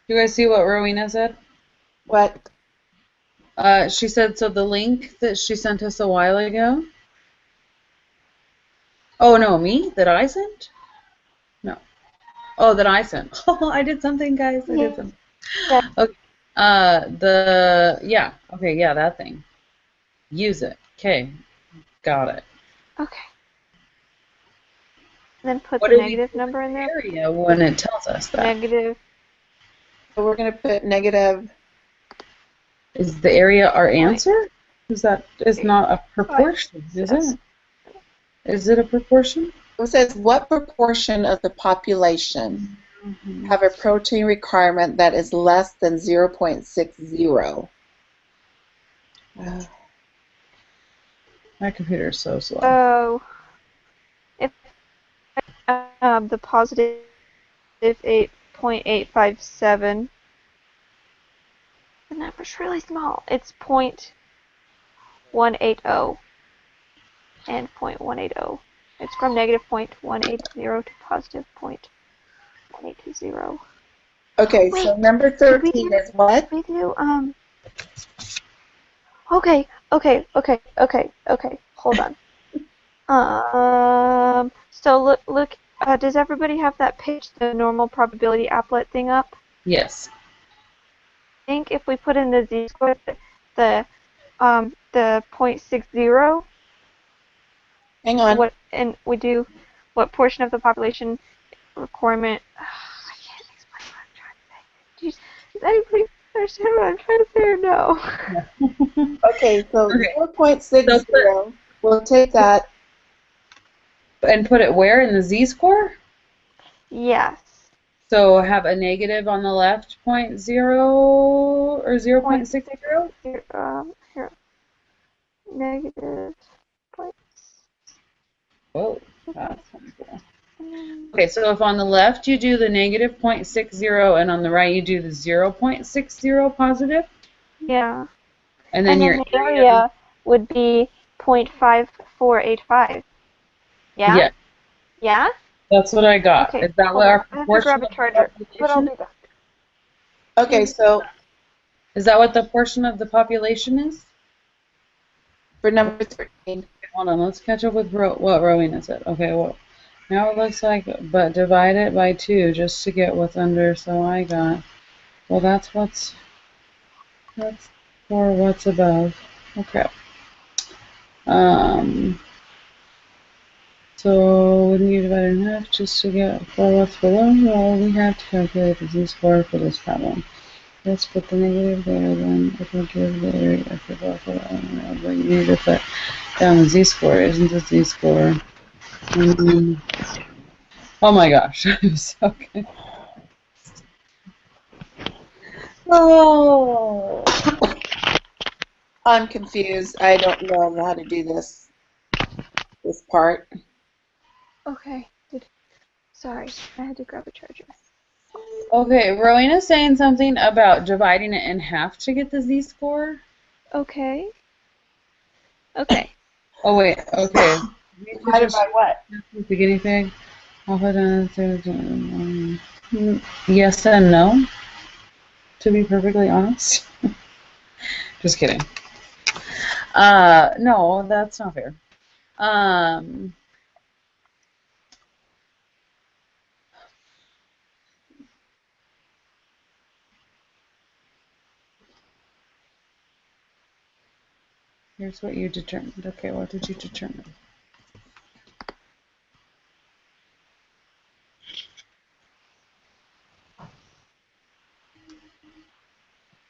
You guys see what Rowena said? What? She said, so the link that she sent us a while ago. Oh, no, me? That I sent? No. Oh, that I sent. Oh, I did something, guys. I did something. Yeah. Okay. Okay, yeah, that thing. Use it. Okay, got it. Okay. Then put What the do we negative do with number in the there. area when it tells us that? Negative. So we're going to put negative. Is the area our Point. answer? Is not a proportion, is it? Is it a proportion? It says, what proportion of the population have a protein requirement that is less than 0.60? My computer is so slow. So, if the positive 8.857, the number's really small. It's 0.180 and 0.180. It's from negative 0.180 to positive 0.1820. Okay, Wait, so number 13 is what? We do, okay, hold on. So look, does everybody have that page, the normal probability applet thing up? Yes. I think if we put in the z-score, the 0.60, Hang on. and we do what portion of the population requirement, I can't explain what I'm trying to say. Does anybody understand what I'm trying to say or no? Okay, so Okay. 0.60, we'll take that. And put it where in the z-score? Yes. So have a negative on the left, 0.0 or 0.60? Here. Negative point. Whoa, that's cool. Okay, so if on the left you do the negative 0.60 and on the right you do the 0.60 positive? Yeah. And then your the area would be 0.5485. Yeah? Yeah. Yeah? That's what I got. Okay, Is that what hold our on. I have to grab proportion a of the charger, but I'll population be is? back. Okay, so Is that what the portion of the population is? for number 13, Hold on, let's catch up with what Rowena said. Okay, well, now it looks like, but divide it by 2 just to get what's under, so I got, well, that's for what's above. Okay. So when you divide it in half just to get for what's below, well, we have to calculate the z-score for this problem. Let's put the negative there, then it will give the area for both of them. But you need to put down the z-score. Isn't the z-score? Oh my gosh, I'm so good. Oh. I'm confused. I don't know how to do this part. Okay. Sorry, I had to grab a charger. Okay, Rowena's saying something about dividing it in half to get the z-score. Okay. Okay. Oh wait, okay. Divided by what? The guinea pig. Yes and no, to be perfectly honest. Just kidding. No, that's not fair. Here's what you determined. Okay, what did you determine?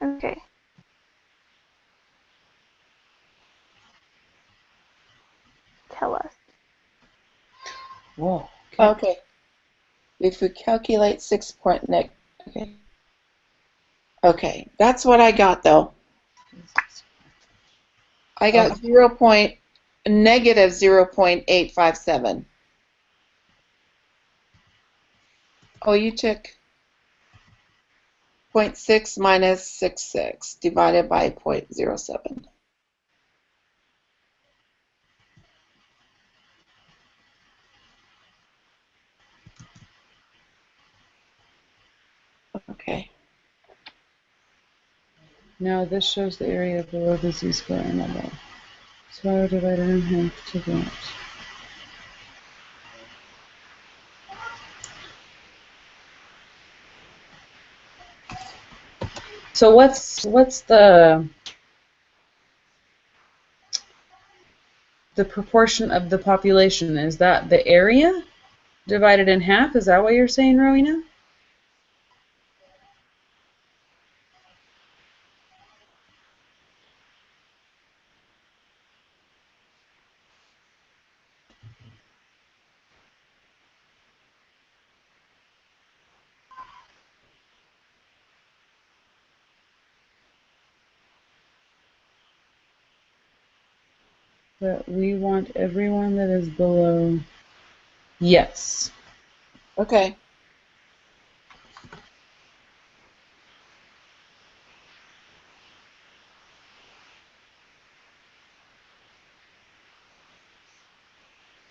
Okay. Tell us. Whoa. Okay. If we calculate 6 point okay. Okay, that's what I got though. I got negative 0.857. Oh, you took 0.6 minus 66 divided by 0.07. Okay. Now this shows the area below the z-score and above. So I would divide it in half to get. So what's the proportion of the population? Is that the area divided in half? Is that what you're saying, Rowena? But we want everyone that is below. Yes. Okay.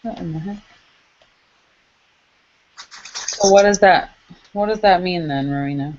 What in the heck? So what does that mean then, Rowena?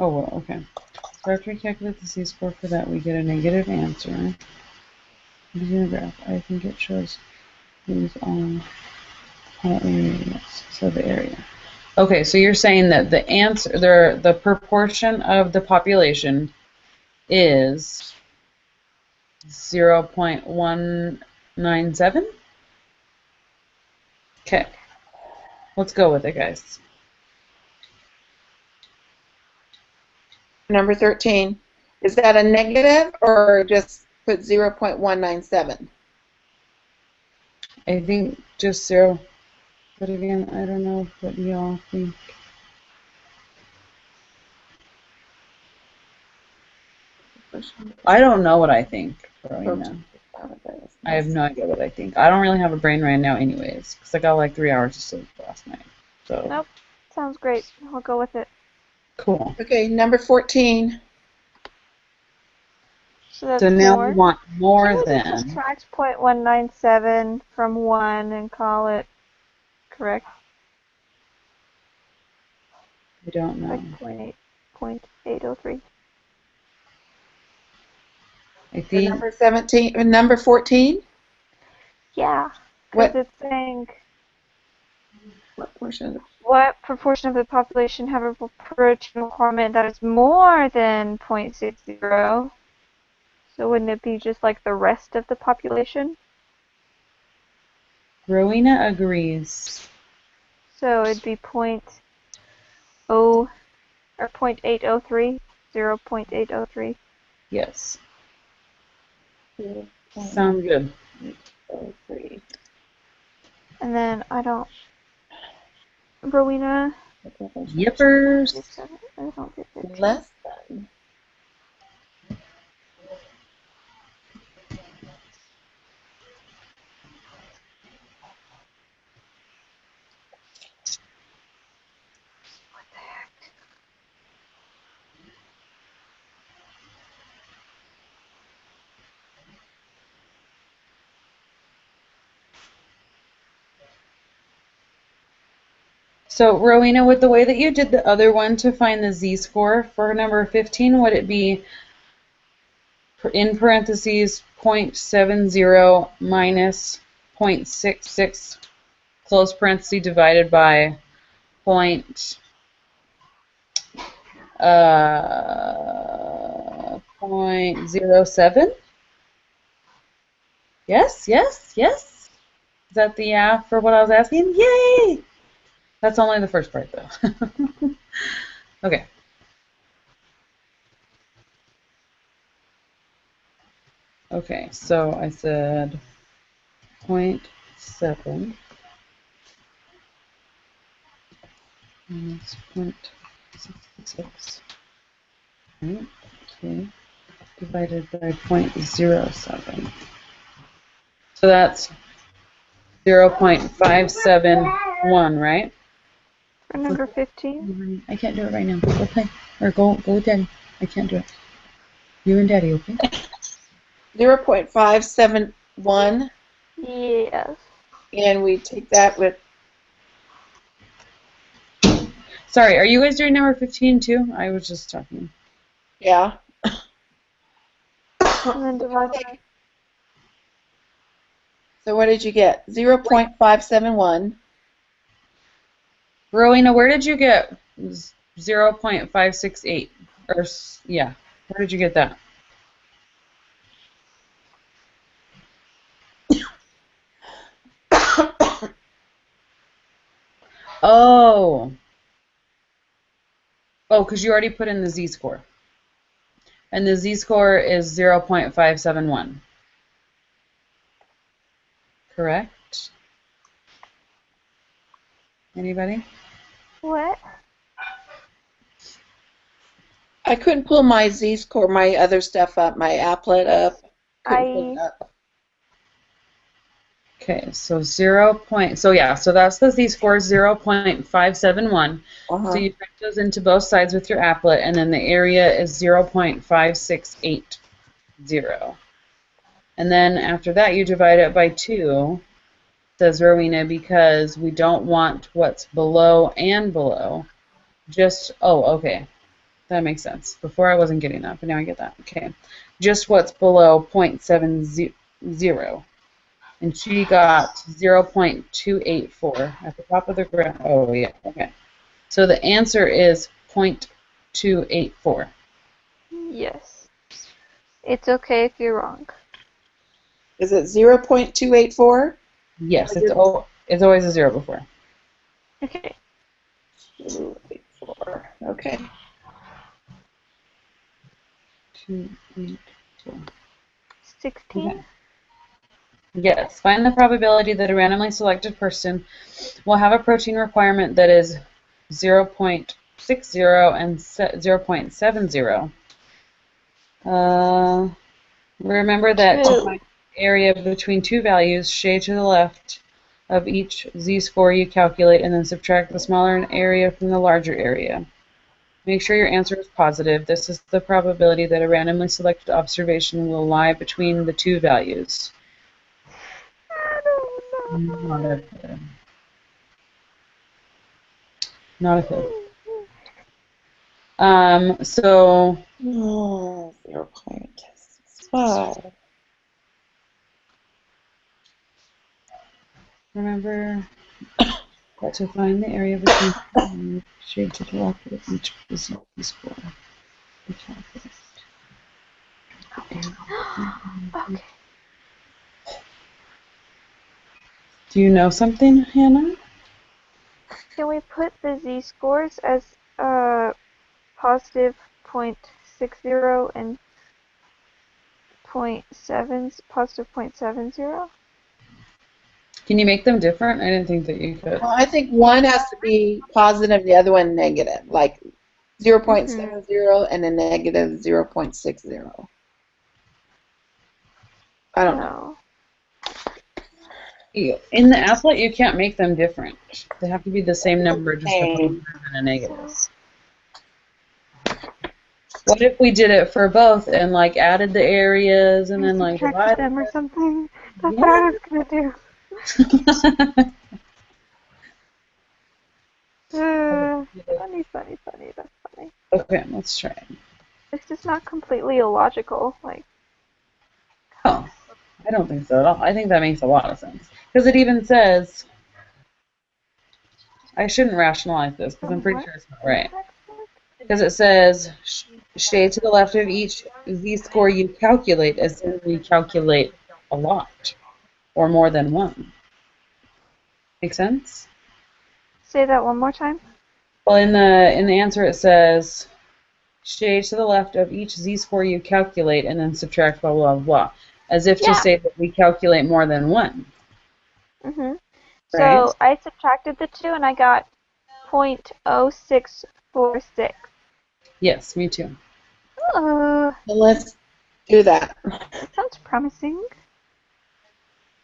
Oh, well, okay. So after we calculate the z-score for that, we get a negative answer. Using the graph, I think it shows who's on all areas. So the area. Okay, so you're saying that the answer, the proportion of the population is 0.197? Okay. Let's go with it, guys. Number 13. Is that a negative or just put 0.197? I think just 0. But again, I don't know what y'all think. I don't know what I think right now. I have no idea what I think. I don't really have a brain right now anyways, because I got like 3 hours of sleep last night. So. Nope. Sounds great. I'll go with it. Cool. Okay, number 14. So that's So now more. we want more Can we than. just subtract 0.197 from 1 and call it correct? I don't know. Like 0.803. I For think. number 17, number 14. Yeah, What? because it's saying What portion? what proportion of the population have a protein requirement that is more than 0.60? So wouldn't it be just like the rest of the population? Rowena agrees. So it'd be 0.803, 0.803. Yes. Sounds good. 0.803. And then I don't. Rowena. Yippers. I don't get it. Less than. What the heck? So, Rowena, with the way that you did the other one to find the z-score for number 15, would it be in parentheses 0.70 minus 0.66 close parenthesis divided by 0.07? Yes, yes, yes. Is that the yeah for what I was asking? Yay! That's only the first part, though. Okay. Okay, so I said 0.7 minus 0.66, right? Okay, divided by 0.07. So that's 0.571, right? For number 15? I can't do it right now. Go play. Or go with Daddy. I can't do it. You and Daddy, okay? 0.57 1, Yes. and we take that with, Sorry, are you guys doing number 15 too? I was just talking. yeah. And then divide by. So what did you get? 0.571. Rowena, where did you get 0.568? Or, yeah, where did you get that? Oh. Oh, because you already put in the z-score. And the z-score is 0.571. Correct? Anybody? What? I couldn't pull my z-score, my other stuff up, my applet up. Couldn't pull it up. Okay, so so that's the z-score, 0.571. Uh-huh. So you type those into both sides with your applet, and then the area is 0.5680. And then after that, you divide it by 2, says Rowena, because we don't want what's below and below. Okay. That makes sense. Before I wasn't getting that, but now I get that. Okay. Just what's below 0.70. And she got 0.284 at the top of the graph. Oh, yeah. Okay. So the answer is 0.284. Yes. It's okay if you're wrong. Is it 0.284? Yes, it's always a 0 before. Okay. 284. Okay. 284. 16? Okay. Yes. Find the probability that a randomly selected person will have a protein requirement that is 0.60 and 0.70. Remember that to find the area between two values, shade to the left of each z-score you calculate, and then subtract the smaller area from the larger area. Make sure your answer is positive. This is the probability that a randomly selected observation will lie between the two values. I don't know. Not a good. Not a good. So. Oh, 0.65. Remember that to find the area between shade to the left of each z-score. Okay. Do you know something, Hannah? Can we put the z-scores as positive 0.60 and positive 0.70? Can you make them different? I didn't think that you could. Well, I think one has to be positive, the other one negative, like 0.70 and a negative 0.60. I don't know. In the applet, you can't make them different. They have to be the same number, just a positive and a negative. What if we did it for both and like added the areas and then like subtracted divided them or something? That's what I was gonna do. Funny. That's funny. Okay, let's try it. It's just not completely illogical. Like. Oh, I don't think so at all. I think that makes a lot of sense. Because it even says, I shouldn't rationalize this because I'm pretty sure it's not right. Because it says, shade to the left of each z-score you calculate, as in we calculate a lot or more than one. Make sense? Say that one more time. Well, in the answer it says, shade to the left of each z-score you calculate, and then subtract blah blah blah, as if to say that we calculate more than one. Mhm. Right? So I subtracted the two, and I got 0.0646. Yes, me too. Well, let's do that. That sounds promising.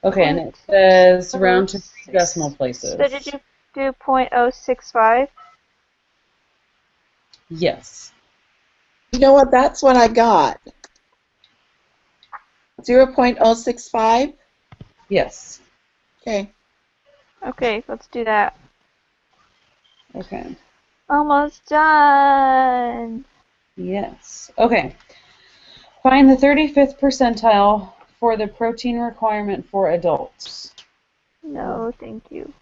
Okay, and it says round to 3 decimal places. So did you do 0.065? Yes. You know what? That's what I got. 0.065. Yes. Okay. Okay, let's do that. Okay. Almost done. Yes. Okay. Find the 35th percentile for the protein requirement for adults. No, thank you.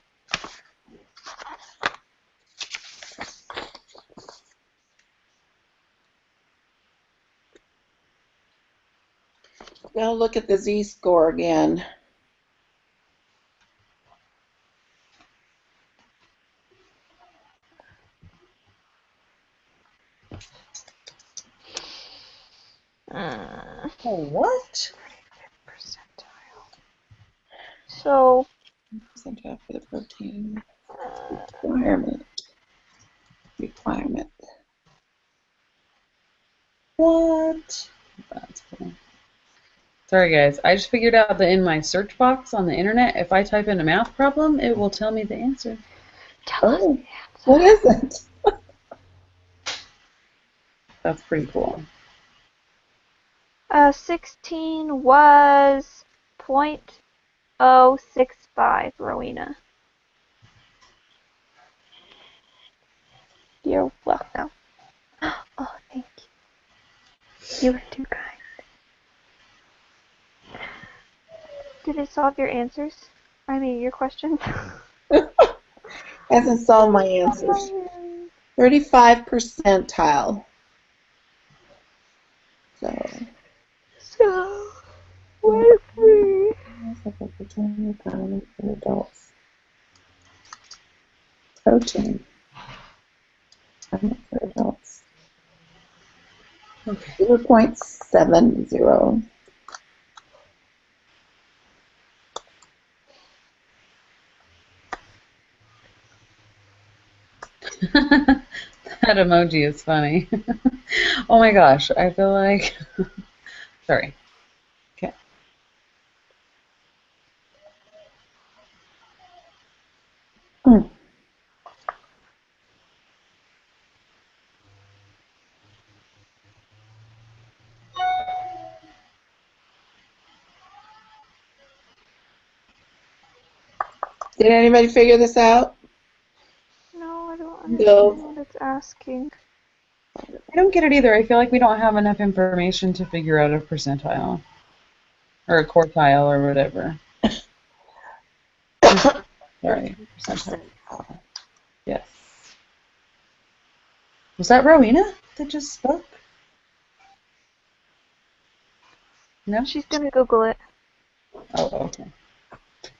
Now look at the Z-score again. Oh, what? Percentile. So, Percentile for the protein uh, requirement. What? That's cool. Sorry, guys. I just figured out that in my search box on the internet, if I type in a math problem, it will tell me the answer. tell us the Oh, answer. what is it? That's pretty cool. 16 was 0.065, Rowena. You're welcome. Oh, thank you. You were too kind. Did it solve your answers? I mean, your questions? Hasn't solved my answers. 35 percentile. So, with me. Protein requirement for adults. Protein requirement for adults. Okay. 0.70. That emoji is funny. Oh my gosh, I feel like... Sorry. Okay. Hmm. Did anybody figure this out? No, I don't No. understand what it's asking. I don't get it either. I feel like we don't have enough information to figure out a percentile. Or a quartile or whatever. Sorry. Percentile. Yes. Was that Rowena that just spoke? No? She's gonna Google it. Oh, okay.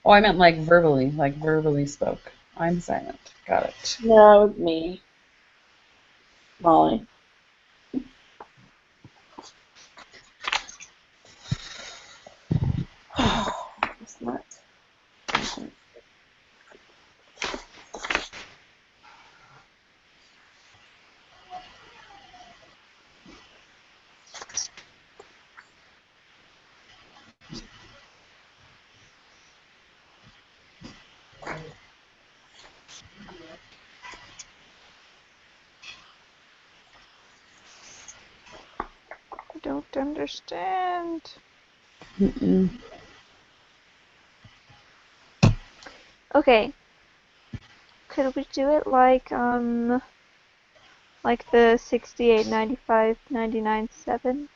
Oh, I meant like verbally spoke. I'm silent. Got it. No, it was me. Molly. It's not. I don't understand. Mm-mm. Okay. Could we do it like the 68, 95, 99, 7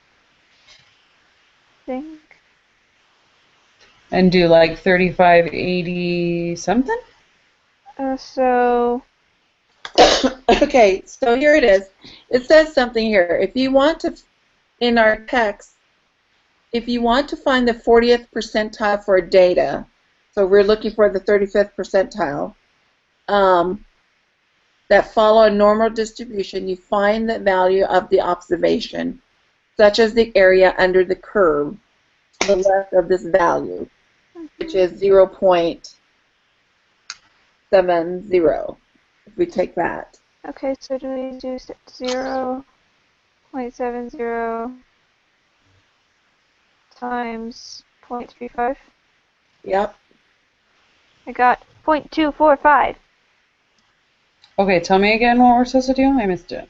thing? And do like 35, 80 something? So, Okay, so here it is. It says something here. If you want to, in our text, if you want to find the 40th percentile for data, so we're looking for the 35th percentile, that follow a normal distribution, you find the value of the observation, such as the area under the curve to the left of this value, which is 0.70, if we take that. okay, so do we do 0.70 times 0.35? Yep. I got 0.245. Okay, tell me again what we're supposed to do. I missed it.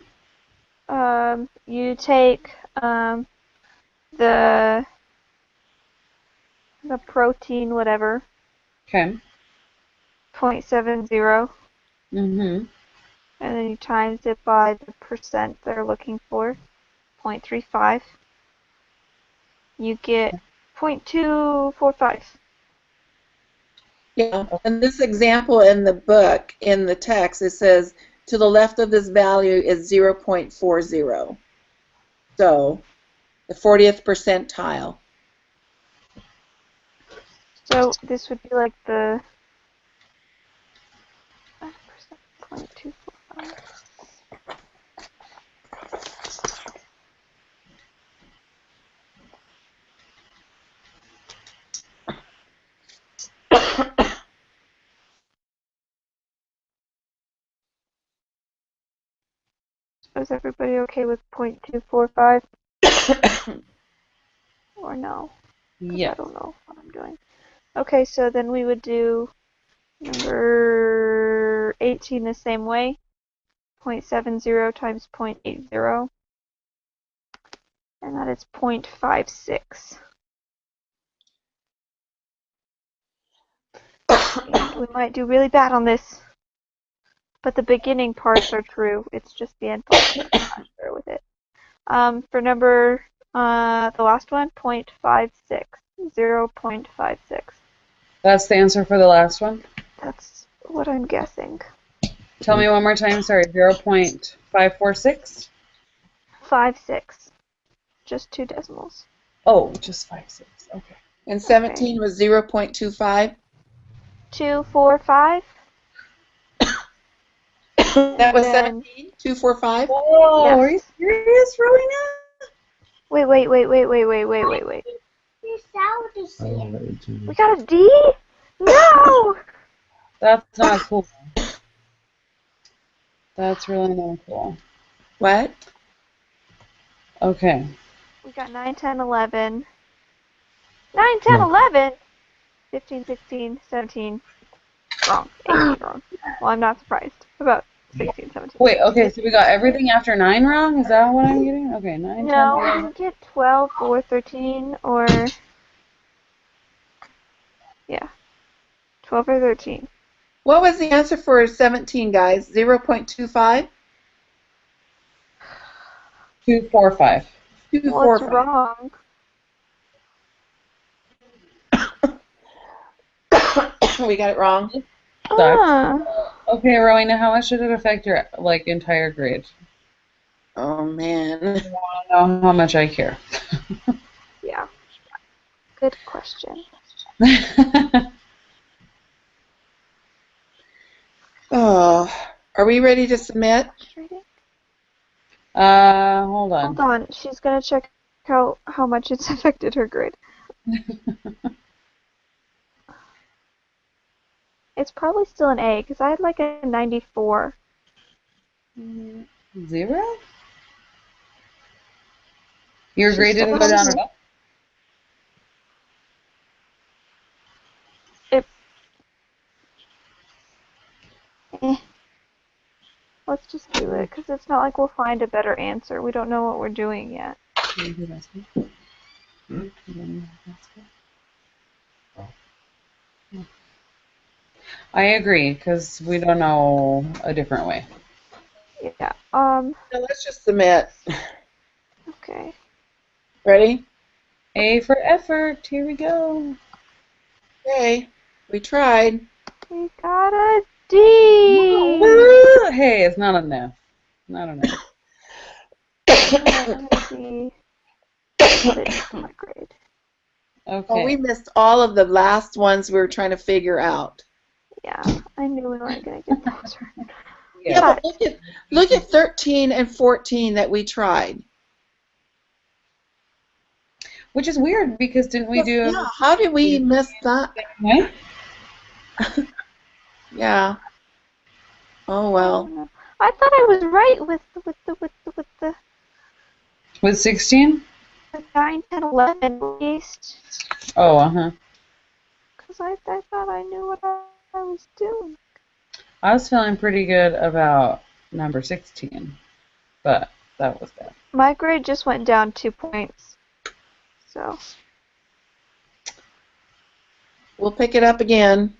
You take the the protein whatever, Okay. 0.70, Mm-hmm. and then you times it by the percent they're looking for, 0.35. You get 0.245. Yeah. In this example in the book, in the text, it says to the left of this value is 0.40. So the 40th percentile. So this would be like the 0.245. Is everybody okay with 0.245 or no? 'Cause Yeah. I don't know what I'm doing. Okay, so then we would do number 18 the same way. 0.70 times 0.80. And that is 0.56. And we might do really bad on this. But the beginning parts are true. It's just the end parts that I'm not sure with it. For number, the last one, 0.56. 0.56. That's the answer for the last one? That's what I'm guessing. Tell me one more time. Sorry. 0.546? 56. Just 2 decimals. Oh, just 56. Okay. And 17 was 0.25. 245. That was then, 17? 245? Whoa, Yes. are you serious, Rowena? Wait. We got a D? No! That's not cool. That's really not cool. What? Okay. We got 9, 10, 11. 9, 10, 11? 15, 16, 17. Wrong. 18 wrong. Well, I'm not surprised. About 16, 17. Wait, okay, so we got everything after 9 wrong? Is that what I'm getting? Okay, 9, 10, No, we 11. didn't get 12 or 13 or... Yeah. 12 or 13. What was the answer for 17, guys? 0.25? 245. Well, it's wrong. We got it wrong. Okay, Rowena, how much did it affect your entire grade? Oh, man. I want to know how much I care. Yeah. Good question. Oh, are we ready to submit? Hold on. Hold on. She's going to check how much it's affected her grade. It's probably still an A, because I had like a 94. 0? Your grade didn't go down at all? Let's just do it, because it's not like we'll find a better answer. We don't know what we're doing yet. I agree, because we don't know a different way. Yeah. Now let's just submit. Okay. Ready? A for effort. Here we go. Okay. We tried. We got a D. Hey, it's not enough. Not enough. I'm going to see what it is to my grade. Okay. Oh, we missed all of the last ones we were trying to figure out. Yeah, I knew we weren't going to get those right. Yeah, but look at 13 and 14 that we tried. Which is weird, because didn't we do... Yeah, how did we miss that? Yeah. Oh, well. I thought I was right with the With 16? 9, 10, 11 at least. Oh, uh-huh. Because I thought I knew what I was doing. I was feeling pretty good about number 16, but that was bad. My grade just went down 2 points. So. We'll pick it up again.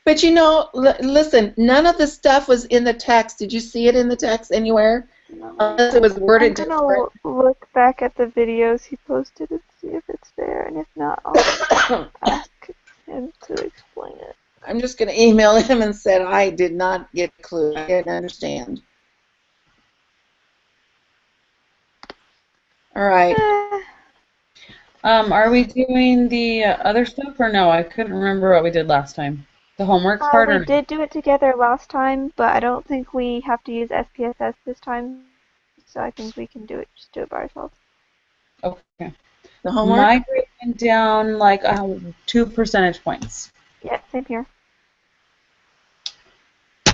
But you know, listen, none of the stuff was in the text. Did you see it in the text anywhere? No. Unless it was I'm worded gonna different. look back at the videos he posted and see if it's there, and if not, I'll ask him to explain it. I'm just going to email him and said I did not get a clue. I didn't understand. All right. Are we doing the other stuff or no? I couldn't remember what we did last time. The homework part We or no? did do it together last time, but I don't think we have to use SPSS this time, so I think we can just do it by ourselves. Okay. The homework? My grade went down like 2 percentage points. Yeah, same here.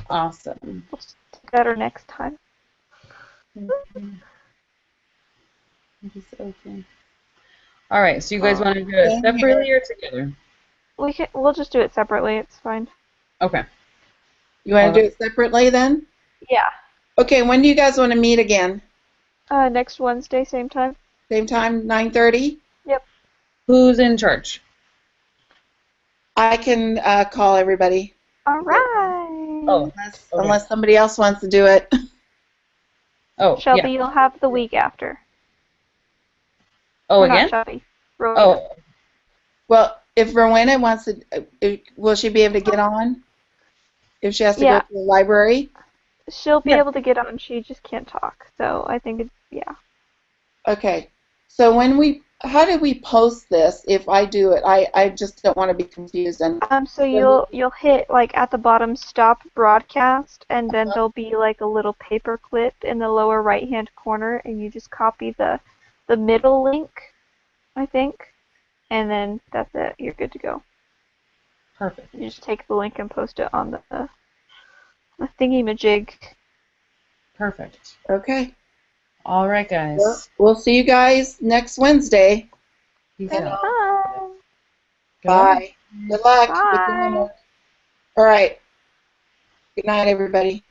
Awesome. We'll just do better next time. Just open. All right, so you guys want to do it Same separately here. or together? We'll just do it separately. It's fine. Okay. You want to do it separately then? Yeah. Okay, when do you guys want to meet again? Next Wednesday, same time. Same time, 9:30? Yep. Who's in charge? I can call everybody. All right. Oh, okay. Unless somebody else wants to do it. Oh, Shelby, yeah. you'll have the week after. Oh, Or again? Not Shelby. Rowena. Oh, Well, if Rowena wants to, will she be able to get on? If she has to Yeah. go to the library? She'll be Yeah. able to get on. She just can't talk. So I think yeah. Okay. So how do we post this if I do it? I just don't want to be confused. And So you'll hit like at the bottom stop broadcast, and then there'll be like a little paper clip in the lower right hand corner, and you just copy the middle link, I think, and then that's it. You're good to go. perfect. You just take the link and post it on the thingy-majig. Perfect. Okay. All right, guys. We'll see you guys next Wednesday. Peace And, out. Bye. Bye. Good luck with the Bye. homework. All right. Good night, everybody.